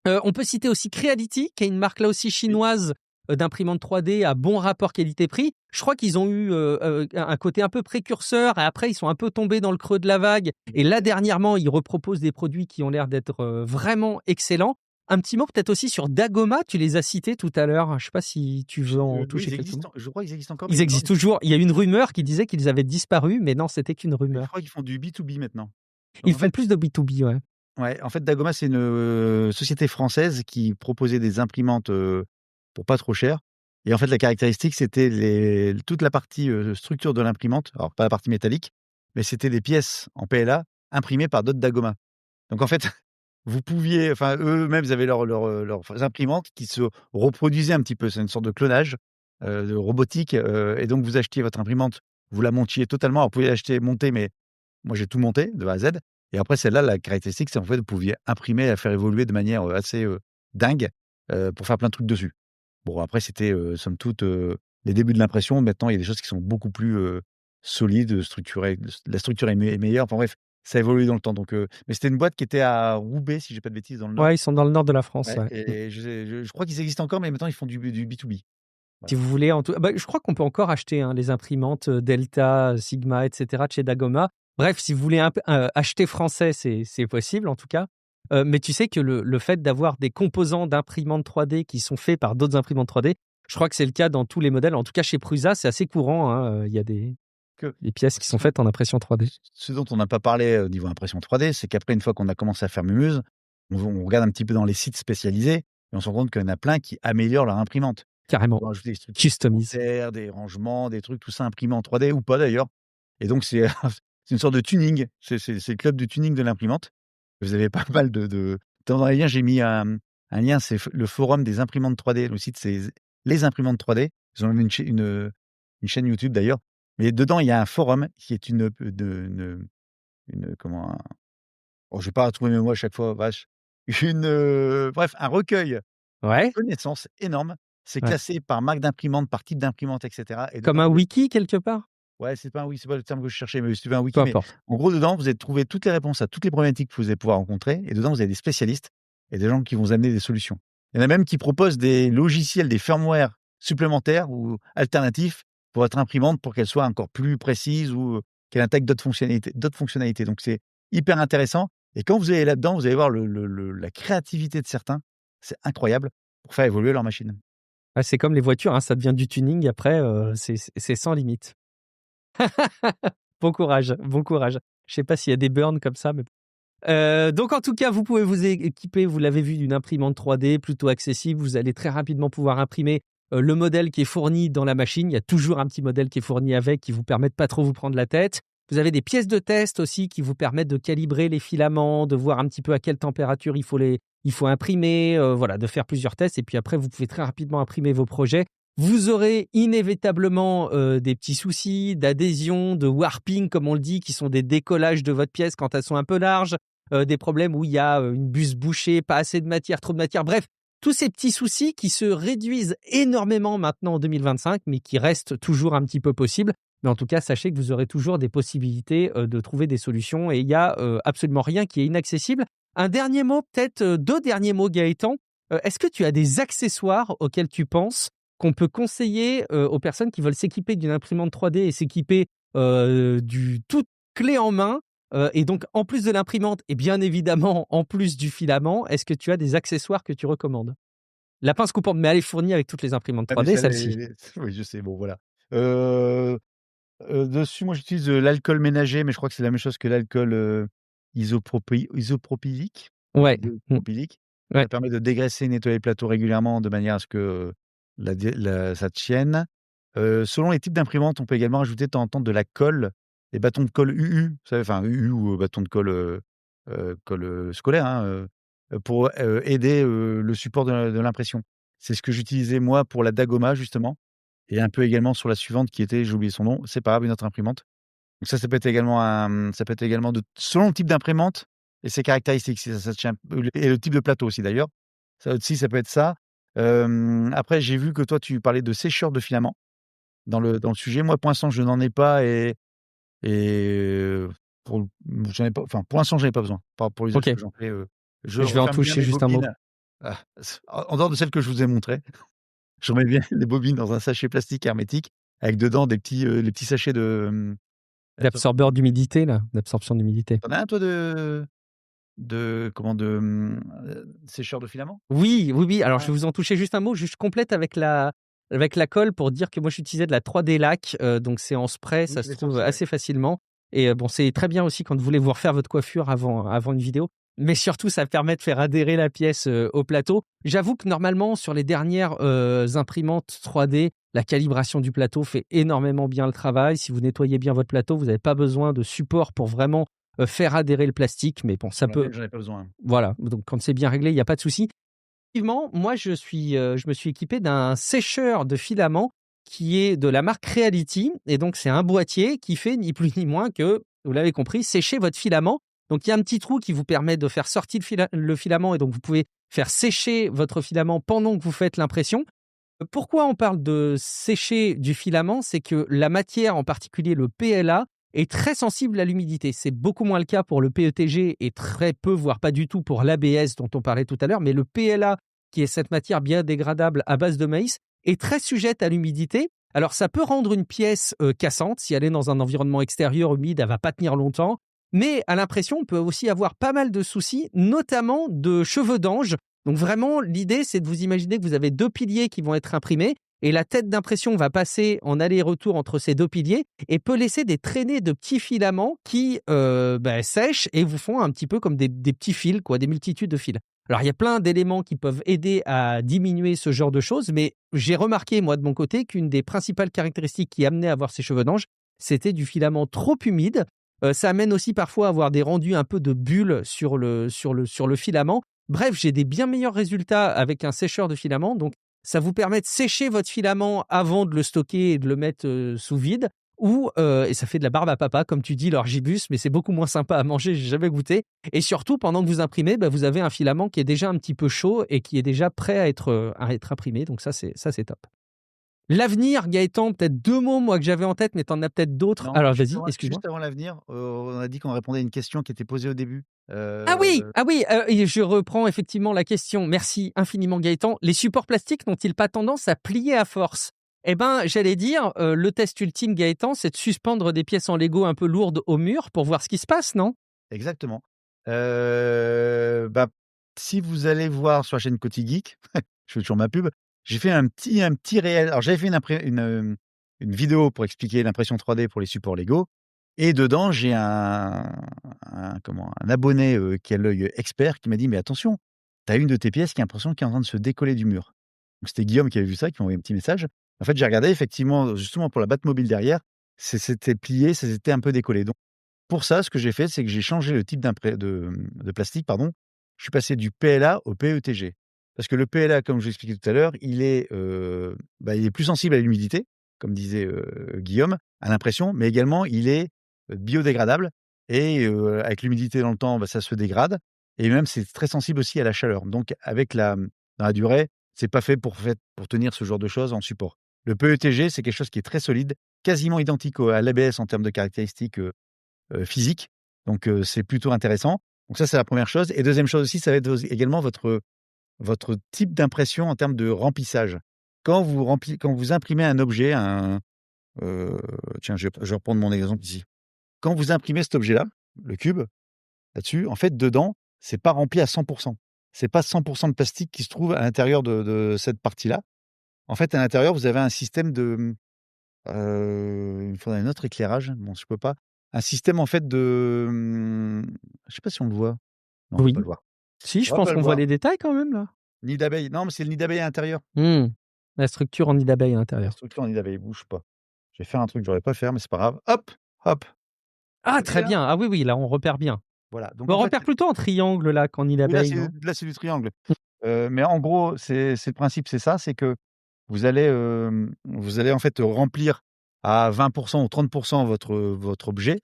On peut citer aussi Creality, qui est une marque là aussi Oui. chinoise d'imprimante 3D à bon rapport qualité-prix. Je crois qu'ils ont eu un côté un peu précurseur et après ils sont un peu tombés dans le creux de la vague. Et là dernièrement, ils reproposent des produits qui ont l'air d'être vraiment excellents. Un petit mot peut-être aussi sur Dagoma, tu les as cités tout à l'heure. Je ne sais pas si tu veux en Oui, toucher quelques mots. je crois qu'ils existent encore, mais Ils maintenant, existent toujours. Il y a une rumeur qui disait qu'ils avaient disparu, mais non, c'était qu'une je rumeur. crois qu'ils font du B2B maintenant. Donc Ils en font fait, plus de B2B, ouais. ouais, en fait, Dagoma, c'est une société française qui proposait des imprimantes pour pas trop cher. Et en fait, la caractéristique, c'était toute la partie structure de l'imprimante. Alors, pas la partie métallique, mais c'était des pièces en PLA imprimées par d'autres Dagoma. Donc, en fait, vous pouviez, enfin, eux-mêmes, ils avaient leurs imprimantes qui se reproduisaient un petit peu. C'est une sorte de clonage de robotique. Et donc, vous achetiez votre imprimante, vous la montiez totalement. Alors, vous pouvez l'acheter montée, mais moi, j'ai tout monté de A à Z. Et après, celle-là, la caractéristique, c'est en fait, vous pouviez imprimer et la faire évoluer de manière assez dingue pour faire plein de trucs dessus. Bon, après, c'était somme toute les débuts de l'impression. Maintenant, il y a des choses qui sont beaucoup plus solides, structurées. La structure est meilleure. Enfin bref, ça a évolué dans le temps. Donc, mais c'était une boîte qui était à Roubaix, si j'ai pas de bêtises, dans le Nord. Ouais, ils sont dans le nord de la France, Ouais, ouais. et je crois qu'ils existent encore, mais maintenant, ils font du B2B. Si Voilà. vous voulez, je crois qu'on peut encore acheter les imprimantes Delta, Sigma, etc. de chez Dagoma. Bref, si vous voulez acheter français, c'est possible en tout cas. Mais tu sais que le fait d'avoir des composants d'imprimantes 3D qui sont faits par d'autres imprimantes 3D, je crois que c'est le cas dans tous les modèles. En tout cas, chez Prusa, c'est assez courant, hein. Il y a Que des pièces qui sont faites en impression 3D. ce dont on n'a pas parlé au niveau impression 3D, c'est qu'après, une fois qu'on a commencé à faire Mumuse, on regarde un petit peu dans les sites spécialisés et on se rend compte qu'il y en a plein qui améliorent leur imprimante. Ils Carrément. vont ajouter des structures Customise. supplémentaires, des rangements, des trucs, tout ça imprimé en 3D ou pas d'ailleurs. Et donc, c'est c'est une sorte de tuning. C'est le club du tuning de l'imprimante. Vous avez pas mal dans les liens, j'ai mis un lien, c'est le forum des imprimantes 3D. Le site, c'est les imprimantes 3D. Ils ont même une chaîne YouTube d'ailleurs. Mais dedans, il y a un forum qui est comment, oh, je vais pas retrouver mes mots à chaque fois, vache. Bref, un recueil de Ouais, connaissances énorme. C'est ouais. classé par marque d'imprimante, par type d'imprimante, et cetera. Et Comme dedans, un vous êtes wiki quelque part? ouais, c'est pas le terme que je cherchais, mais si tu veux un Peu wiki, mais importe. en gros, dedans, vous allez trouver toutes les réponses à toutes les problématiques que vous allez pouvoir rencontrer. Et dedans, vous avez des spécialistes et des gens qui vont vous amener des solutions. Il y en a même qui proposent des logiciels, des firmware supplémentaires ou alternatifs pour votre imprimante pour qu'elle soit encore plus précise ou qu'elle intègre d'autres fonctionnalités. Donc, c'est hyper intéressant. Et quand vous allez là-dedans, vous allez voir la créativité de certains. C'est incroyable pour faire évoluer leur machine. Ouais, c'est comme les voitures, hein, ça devient du tuning après, c'est sans limite. Bon courage, bon courage. Je sais pas s'il y a des burns comme ça, mais donc en tout cas, vous pouvez vous équiper, vous l'avez vu, d'une imprimante 3D plutôt accessible. Vous allez très rapidement pouvoir imprimer le modèle qui est fourni dans la machine. Il y a toujours un petit modèle qui est fourni avec, qui vous permet de pas trop vous prendre la tête. Vous avez des pièces de test aussi qui vous permettent de calibrer les filaments, de voir un petit peu à quelle température il faut imprimer, voilà, de faire plusieurs tests. Et puis après, vous pouvez très rapidement imprimer vos projets. Vous aurez inévitablement des petits soucis d'adhésion, de warping, comme on le dit, qui sont des décollages de votre pièce quand elles sont un peu larges, des problèmes où il y a une buse bouchée, pas assez de matière, trop de matière. Bref, tous ces petits soucis qui se réduisent énormément maintenant en 2025, mais qui restent toujours un petit peu possibles. Mais en tout cas, sachez que vous aurez toujours des possibilités de trouver des solutions et il n'y a absolument rien qui est inaccessible. Un dernier mot, peut-être deux derniers mots, Gaëtan. Est-ce que tu as des accessoires auxquels tu penses qu'on peut conseiller aux personnes qui veulent s'équiper d'une imprimante 3D et s'équiper du tout clé en main et donc en plus de l'imprimante et bien évidemment en plus du filament, est-ce que tu as des accessoires que tu recommandes? La pince coupante, mais elle est fournie avec toutes les imprimantes Ah, mais 3D, ça, celle-ci. oui, je sais, bon, voilà. Heu dessus, moi, j'utilise l'alcool ménager, mais je crois que c'est la même chose que l'alcool isopropylique. Ouais, mmh, Isopropylique. ouais. Ça permet de dégraisser et nettoyer le plateau régulièrement de manière à ce que ça tienne. Selon les types d'imprimantes, on peut également rajouter de temps en temps de la colle, des bâtons de colle UU, vous savez, enfin UU ou bâton de colle scolaire, hein, pour aider le support de l'impression. C'est ce que j'utilisais moi pour la Dagoma, justement. Et un peu également sur la suivante qui était, j'ai oublié son nom, c'est pas grave, une autre imprimante. Donc ça peut être également ça peut être également selon le type d'imprimante et ses caractéristiques, si ça tient et le type de plateau aussi d'ailleurs. Ça aussi, ça peut être ça. Après j'ai vu que toi tu parlais de sécheur de filaments dans le sujet. Moi pour l'instant je n'en ai pas et j'en ai pas, enfin pour l'instant j'en ai pas besoin. Pour l'usage OK. que j'en fais, je Je vais en referme bien toucher mes juste un mot. bobines En dehors de celle que je vous ai montrée, je remets bien les bobines dans un sachet plastique hermétique avec dedans les petits sachets de, D'absorbeur d'humidité, là, d'absorption d'humidité. tu en as un toi sécheur de filaments? Oui, oui, oui. Alors, je Ouais. vais vous en toucher juste un mot, juste complète avec la colle pour dire que moi, j'utilisais de la 3D lac, donc c'est en spray, Oui, ça je se l'ai trouve sorti, ouais. assez facilement et bon, c'est très bien aussi quand vous voulez vous refaire votre coiffure avant une vidéo, mais surtout, ça permet de faire adhérer la pièce, au plateau. J'avoue que normalement, sur les dernières, imprimantes 3D, la calibration du plateau fait énormément bien le travail. Si vous nettoyez bien votre plateau, vous n'avez pas besoin de support pour vraiment, faire adhérer le plastique, mais bon, ça peut J'en ai pas besoin. voilà, donc quand c'est bien réglé, il y a pas de souci. Effectivement, moi, je me suis équipé d'un sécheur de filaments qui est de la marque Creality et donc c'est un boîtier qui fait ni plus ni moins que, vous l'avez compris, sécher votre filament. Donc il y a un petit trou qui vous permet de faire sortir le filament et donc vous pouvez faire sécher votre filament pendant que vous faites l'impression. Pourquoi on parle de sécher du filament? C'est que la matière, en particulier le PLA, est très sensible à l'humidité. C'est beaucoup moins le cas pour le PETG et très peu, voire pas du tout pour l'ABS dont on parlait tout à l'heure, mais le PLA, qui est cette matière biodégradable à base de maïs, est très sujette à l'humidité. Alors ça peut rendre une pièce cassante. Si elle est dans un environnement extérieur humide, elle va pas tenir longtemps. Mais à l'impression, on peut aussi avoir pas mal de soucis, notamment de cheveux d'ange. Donc vraiment, l'idée, c'est de vous imaginer que vous avez deux piliers qui vont être imprimés et la tête d'impression va passer en aller-retour entre ces deux piliers et peut laisser des traînées de petits filaments qui sèchent et vous font un petit peu comme des petits fils, quoi, des multitudes de fils. Alors, il y a plein d'éléments qui peuvent aider à diminuer ce genre de choses, mais j'ai remarqué, moi, de mon côté, qu'une des principales caractéristiques qui amenait à avoir ces cheveux d'ange, c'était du filament trop humide. Ça amène aussi parfois à avoir des rendus un peu de bulles sur le filament. Bref, j'ai des bien meilleurs résultats avec un sécheur de filament. Donc, ça vous permet de sécher votre filament avant de le stocker et de le mettre sous vide. Et ça fait de la barbe à papa, comme tu dis, l'orgibus, mais c'est beaucoup moins sympa à manger, j'ai jamais goûté. Et surtout, pendant que vous imprimez, vous avez un filament qui est déjà un petit peu chaud et qui est déjà prêt à être imprimé. Donc ça, c'est top. L'avenir, Gaëtan, peut-être deux mots, moi, que j'avais en tête, mais tu en as peut-être d'autres. Non, Alors, vas-y, excuse-moi. juste avant l'avenir, on a dit qu'on répondait à une question qui était posée au début. Ah oui, et je reprends effectivement la question. Merci infiniment Gaëtan. Les supports plastiques n'ont-ils pas tendance à plier à force? Eh ben, j'allais dire, le test ultime Gaëtan, c'est de suspendre des pièces en Lego un peu lourdes au mur pour voir ce qui se passe, non? Exactement. Bah, si vous allez voir sur la chaîne Coty Geek, je fais toujours ma pub, j'ai fait un petit réel. Alors j'avais fait une vidéo pour expliquer l'impression 3D pour les supports Lego et dedans j'ai un abonné, qui a l'œil expert qui m'a dit: «Mais attention, tu as une de tes pièces qui a l'impression qu'elle est en train de se décoller du mur». Donc c'était Guillaume qui avait vu ça, qui m'a envoyé un petit message. En fait, j'ai regardé effectivement, justement pour la Batmobile derrière, c'était plié, ça s'était un peu décollé. Donc pour ça, ce que j'ai fait, c'est que j'ai changé le type de plastique, pardon. Je suis passé du PLA au PETG. Parce que le PLA, comme je l'expliquais tout à l'heure, il est plus sensible à l'humidité, comme disait, Guillaume, à l'impression, mais également il est, biodégradable et avec l'humidité dans le temps, ça se dégrade et même c'est très sensible aussi à la chaleur. Donc dans la durée, c'est pas fait pour tenir ce genre de choses en support. Le PETG, c'est quelque chose qui est très solide, quasiment identique à l'ABS en termes de caractéristiques, physique. Donc, c'est plutôt intéressant. Donc ça, c'est la première chose et deuxième chose aussi, ça va être aussi également votre type d'impression en termes de remplissage. Quand vous imprimez un objet, tiens, je vais reprendre mon exemple ici. Quand vous imprimez cet objet-là, le cube, là-dessus, en fait, dedans, c'est pas rempli à 100. C'est pas 100 de plastique qui se trouve à l'intérieur de cette partie-là. En fait, à l'intérieur, vous avez un système il me faudrait un autre éclairage. Bon, je peux pas. Un système en fait je sais pas si on le voit. Non, on va Oui. pas le voir. Si, On je va pense pas le qu'on voit voir. les détails quand même là. Nid d'abeille. Non, mais c'est le nid d'abeille à l'intérieur. Mmh. La structure en nid d'abeille à La l'intérieur. structure en nid d'abeille, bouge pas. Je vais faire un truc que j'aurais pas faire, mais c'est pas grave. Hop, hop. Ah Vous voyez très là? bien. Ah oui, oui, là on repère bien. Voilà. Donc On en fait, repère plutôt en triangle là qu'en nid oui, là d'abeille, non? c'est du triangle. Mais en gros, c'est le principe, c'est ça, c'est que vous allez en fait remplir à 20 ou 30 votre objet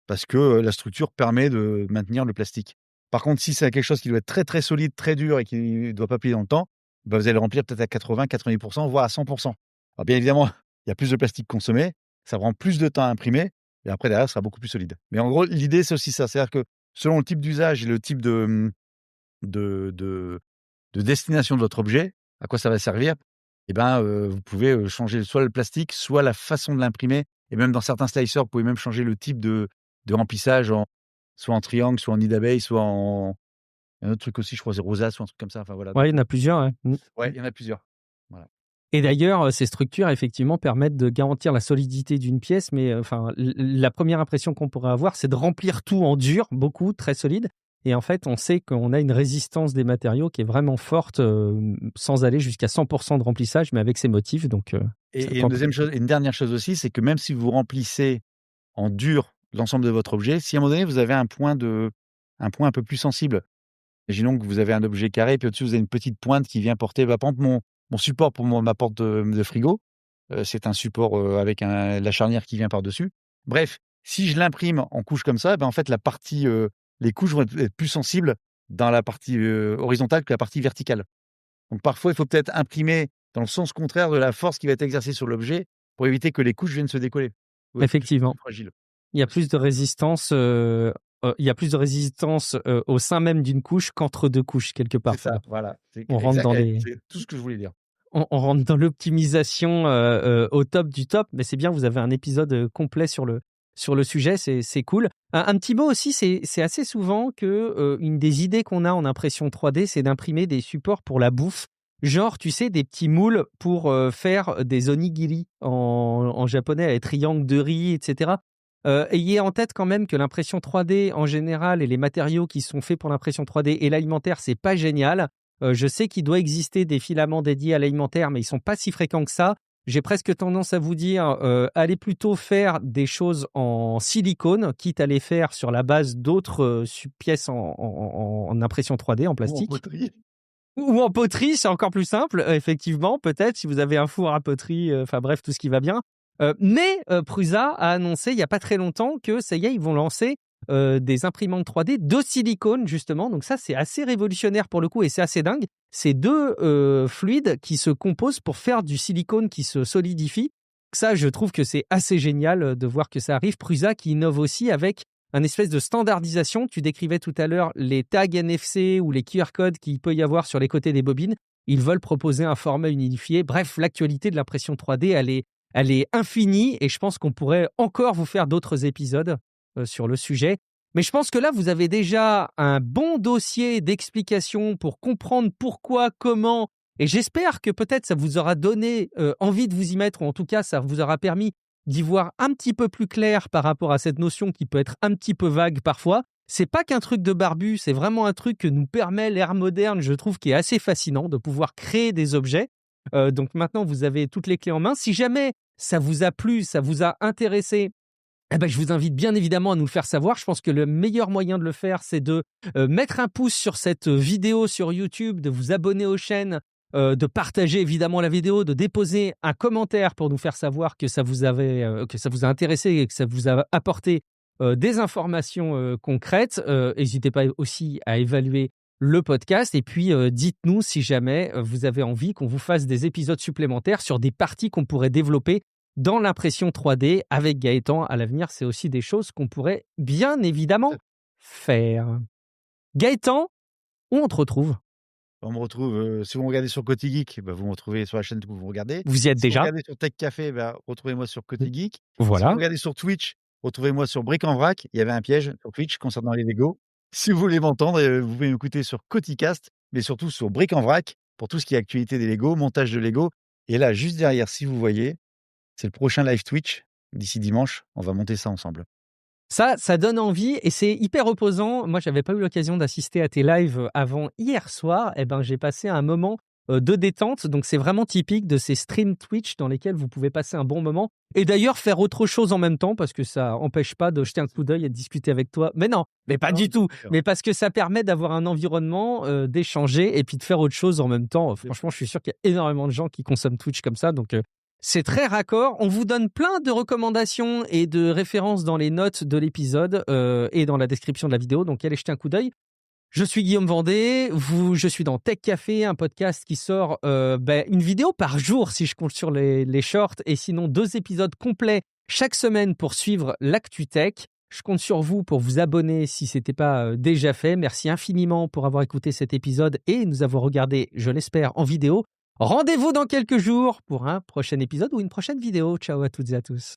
parce que, la structure permet de maintenir le plastique. Par contre, si c'est quelque chose qui doit être très, très solide, très dur et qui ne doit pas plier dans le temps, bah, vous allez le remplir peut-être à 80-90 voire à 100. Alors bien évidemment, il y a plus de plastique consommé, ça prend plus de temps à imprimer et après derrière, ça sera beaucoup plus solide. Mais en gros, l'idée, c'est aussi ça, c'est-à-dire que selon le type d'usage et le type de de destination de votre objet, à quoi ça va servir, vous pouvez changer soit le plastique, soit la façon de l'imprimer. Et même dans certains slicers, vous pouvez même changer le type de remplissage, soit en triangle, soit en nid d'abeille, soit en... Un autre truc aussi, je crois, c'est rosace ou un truc comme ça. Enfin, voilà. Ouais, il y en a plusieurs. Ouais. Ouais, il y en a plusieurs. Voilà. Et d'ailleurs, ces structures, effectivement, permettent de garantir la solidité d'une pièce. Mais la première impression qu'on pourrait avoir, c'est de remplir tout en dur, beaucoup, très solide. Et en fait, on sait qu'on a une résistance des matériaux qui est vraiment forte, sans aller jusqu'à 100% de remplissage, mais avec ces motifs. Donc, et une dernière chose aussi, c'est que même si vous remplissez en dur l'ensemble de votre objet, si à un moment donné, vous avez un point un peu plus sensible, imaginons que vous avez un objet carré, puis au-dessus, vous avez une petite pointe qui vient porter, par exemple, mon support pour ma porte de frigo, c'est un support avec la charnière qui vient par-dessus. Bref, si je l'imprime en couche comme ça, en fait, la partie, les couches vont être plus sensibles dans la partie horizontale que la partie verticale. Donc parfois, il faut peut-être imprimer dans le sens contraire de la force qui va être exercée sur l'objet pour éviter que les couches viennent se décoller. Effectivement. Fragile. Il y a plus de résistance. Il y a plus de résistance au sein même d'une couche qu'entre deux couches quelque part. C'est ça, voilà. On rentre dans c'est tout ce que je voulais dire. On rentre dans l'optimisation au top du top, mais c'est bien, vous avez un épisode complet sur le sujet, c'est cool. Un petit mot aussi, c'est assez souvent que une des idées qu'on a en impression 3D, c'est d'imprimer des supports pour la bouffe. Genre, tu sais, des petits moules pour faire des onigiri en japonais, avec triangles de riz, etc. Ayez en tête quand même que l'impression 3D en général et les matériaux qui sont faits pour l'impression 3D et l'alimentaire, c'est pas génial. Je sais qu'il doit exister des filaments dédiés à l'alimentaire, mais ils sont pas si fréquents que ça. J'ai presque tendance à vous dire, allez plutôt faire des choses en silicone, quitte à les faire sur la base d'autres pièces en impression 3D, en plastique. Ou en poterie. Ou en poterie, c'est encore plus simple, effectivement, peut-être, si vous avez un four à poterie, enfin bref, tout ce qui va bien. Mais Prusa a annoncé il n'y a pas très longtemps que ça y est, ils vont lancer des imprimantes 3D de silicone, justement. Donc ça, c'est assez révolutionnaire pour le coup et c'est assez dingue. C'est deux fluides qui se composent pour faire du silicone qui se solidifie. Ça, je trouve que c'est assez génial de voir que ça arrive. Prusa qui innove aussi avec un espèce de standardisation. Tu décrivais tout à l'heure les tags NFC ou les QR codes qu'il peut y avoir sur les côtés des bobines. Ils veulent proposer un format unifié. Bref, l'actualité de l'impression 3D, elle est infinie et je pense qu'on pourrait encore vous faire d'autres épisodes sur le sujet. Mais je pense que là, vous avez déjà un bon dossier d'explications pour comprendre pourquoi, comment. Et j'espère que peut-être ça vous aura donné envie de vous y mettre, ou en tout cas, ça vous aura permis d'y voir un petit peu plus clair par rapport à cette notion qui peut être un petit peu vague parfois. C'est pas qu'un truc de barbu, c'est vraiment un truc que nous permet l'ère moderne, je trouve, qui est assez fascinant de pouvoir créer des objets. Donc maintenant, vous avez toutes les clés en main. Si jamais ça vous a plu, ça vous a intéressé, je vous invite bien évidemment à nous le faire savoir. Je pense que le meilleur moyen de le faire, c'est de mettre un pouce sur cette vidéo sur YouTube, de vous abonner aux chaînes, de partager évidemment la vidéo, de déposer un commentaire pour nous faire savoir que ça vous a intéressé et que ça vous a apporté des informations concrètes. N'hésitez pas aussi à évaluer le podcast et puis dites-nous si jamais vous avez envie qu'on vous fasse des épisodes supplémentaires sur des parties qu'on pourrait développer dans l'impression 3D avec Gaëtan. À l'avenir, c'est aussi des choses qu'on pourrait bien évidemment faire. Gaëtan, où on te retrouve? On me retrouve, si vous me regardez sur Côté Geek, vous me retrouvez sur la chaîne que vous regardez. Vous y êtes Si déjà. vous regardez sur Tech Café, retrouvez-moi sur Côté Geek. Si Voilà. vous regardez sur Twitch, retrouvez-moi sur Brick en Vrac. Il y avait un piège sur Twitch concernant les Lego. Si vous voulez m'entendre, vous pouvez m'écouter sur Coticast, mais surtout sur Brick en Vrac pour tout ce qui est actualité des Lego, montage de Lego. Et là, juste derrière, si vous voyez, c'est le prochain live Twitch. D'ici dimanche, on va monter ça ensemble. Ça donne envie et c'est hyper reposant. Moi, j'avais pas eu l'occasion d'assister à tes lives avant hier soir. J'ai passé un moment de détente. Donc, c'est vraiment typique de ces streams Twitch dans lesquels vous pouvez passer un bon moment. Et d'ailleurs, faire autre chose en même temps parce que ça empêche pas de jeter un coup d'œil et de discuter avec toi. Mais non, mais pas du tout. Mais parce que ça permet d'avoir un environnement, d'échanger et puis de faire autre chose en même temps. Franchement, je suis sûr qu'il y a énormément de gens qui consomment Twitch comme ça. Donc, c'est très raccord. On vous donne plein de recommandations et de références dans les notes de l'épisode et dans la description de la vidéo. Donc, allez jeter un coup d'œil. Je suis Guillaume Vendée. Je suis dans Tech Café, un podcast qui sort une vidéo par jour si je compte sur les shorts. Et sinon, 2 épisodes complets chaque semaine pour suivre l'actu tech. Je compte sur vous pour vous abonner si ce n'était pas déjà fait. Merci infiniment pour avoir écouté cet épisode et nous avoir regardé, je l'espère, en vidéo. Rendez-vous dans quelques jours pour un prochain épisode ou une prochaine vidéo. Ciao à toutes et à tous.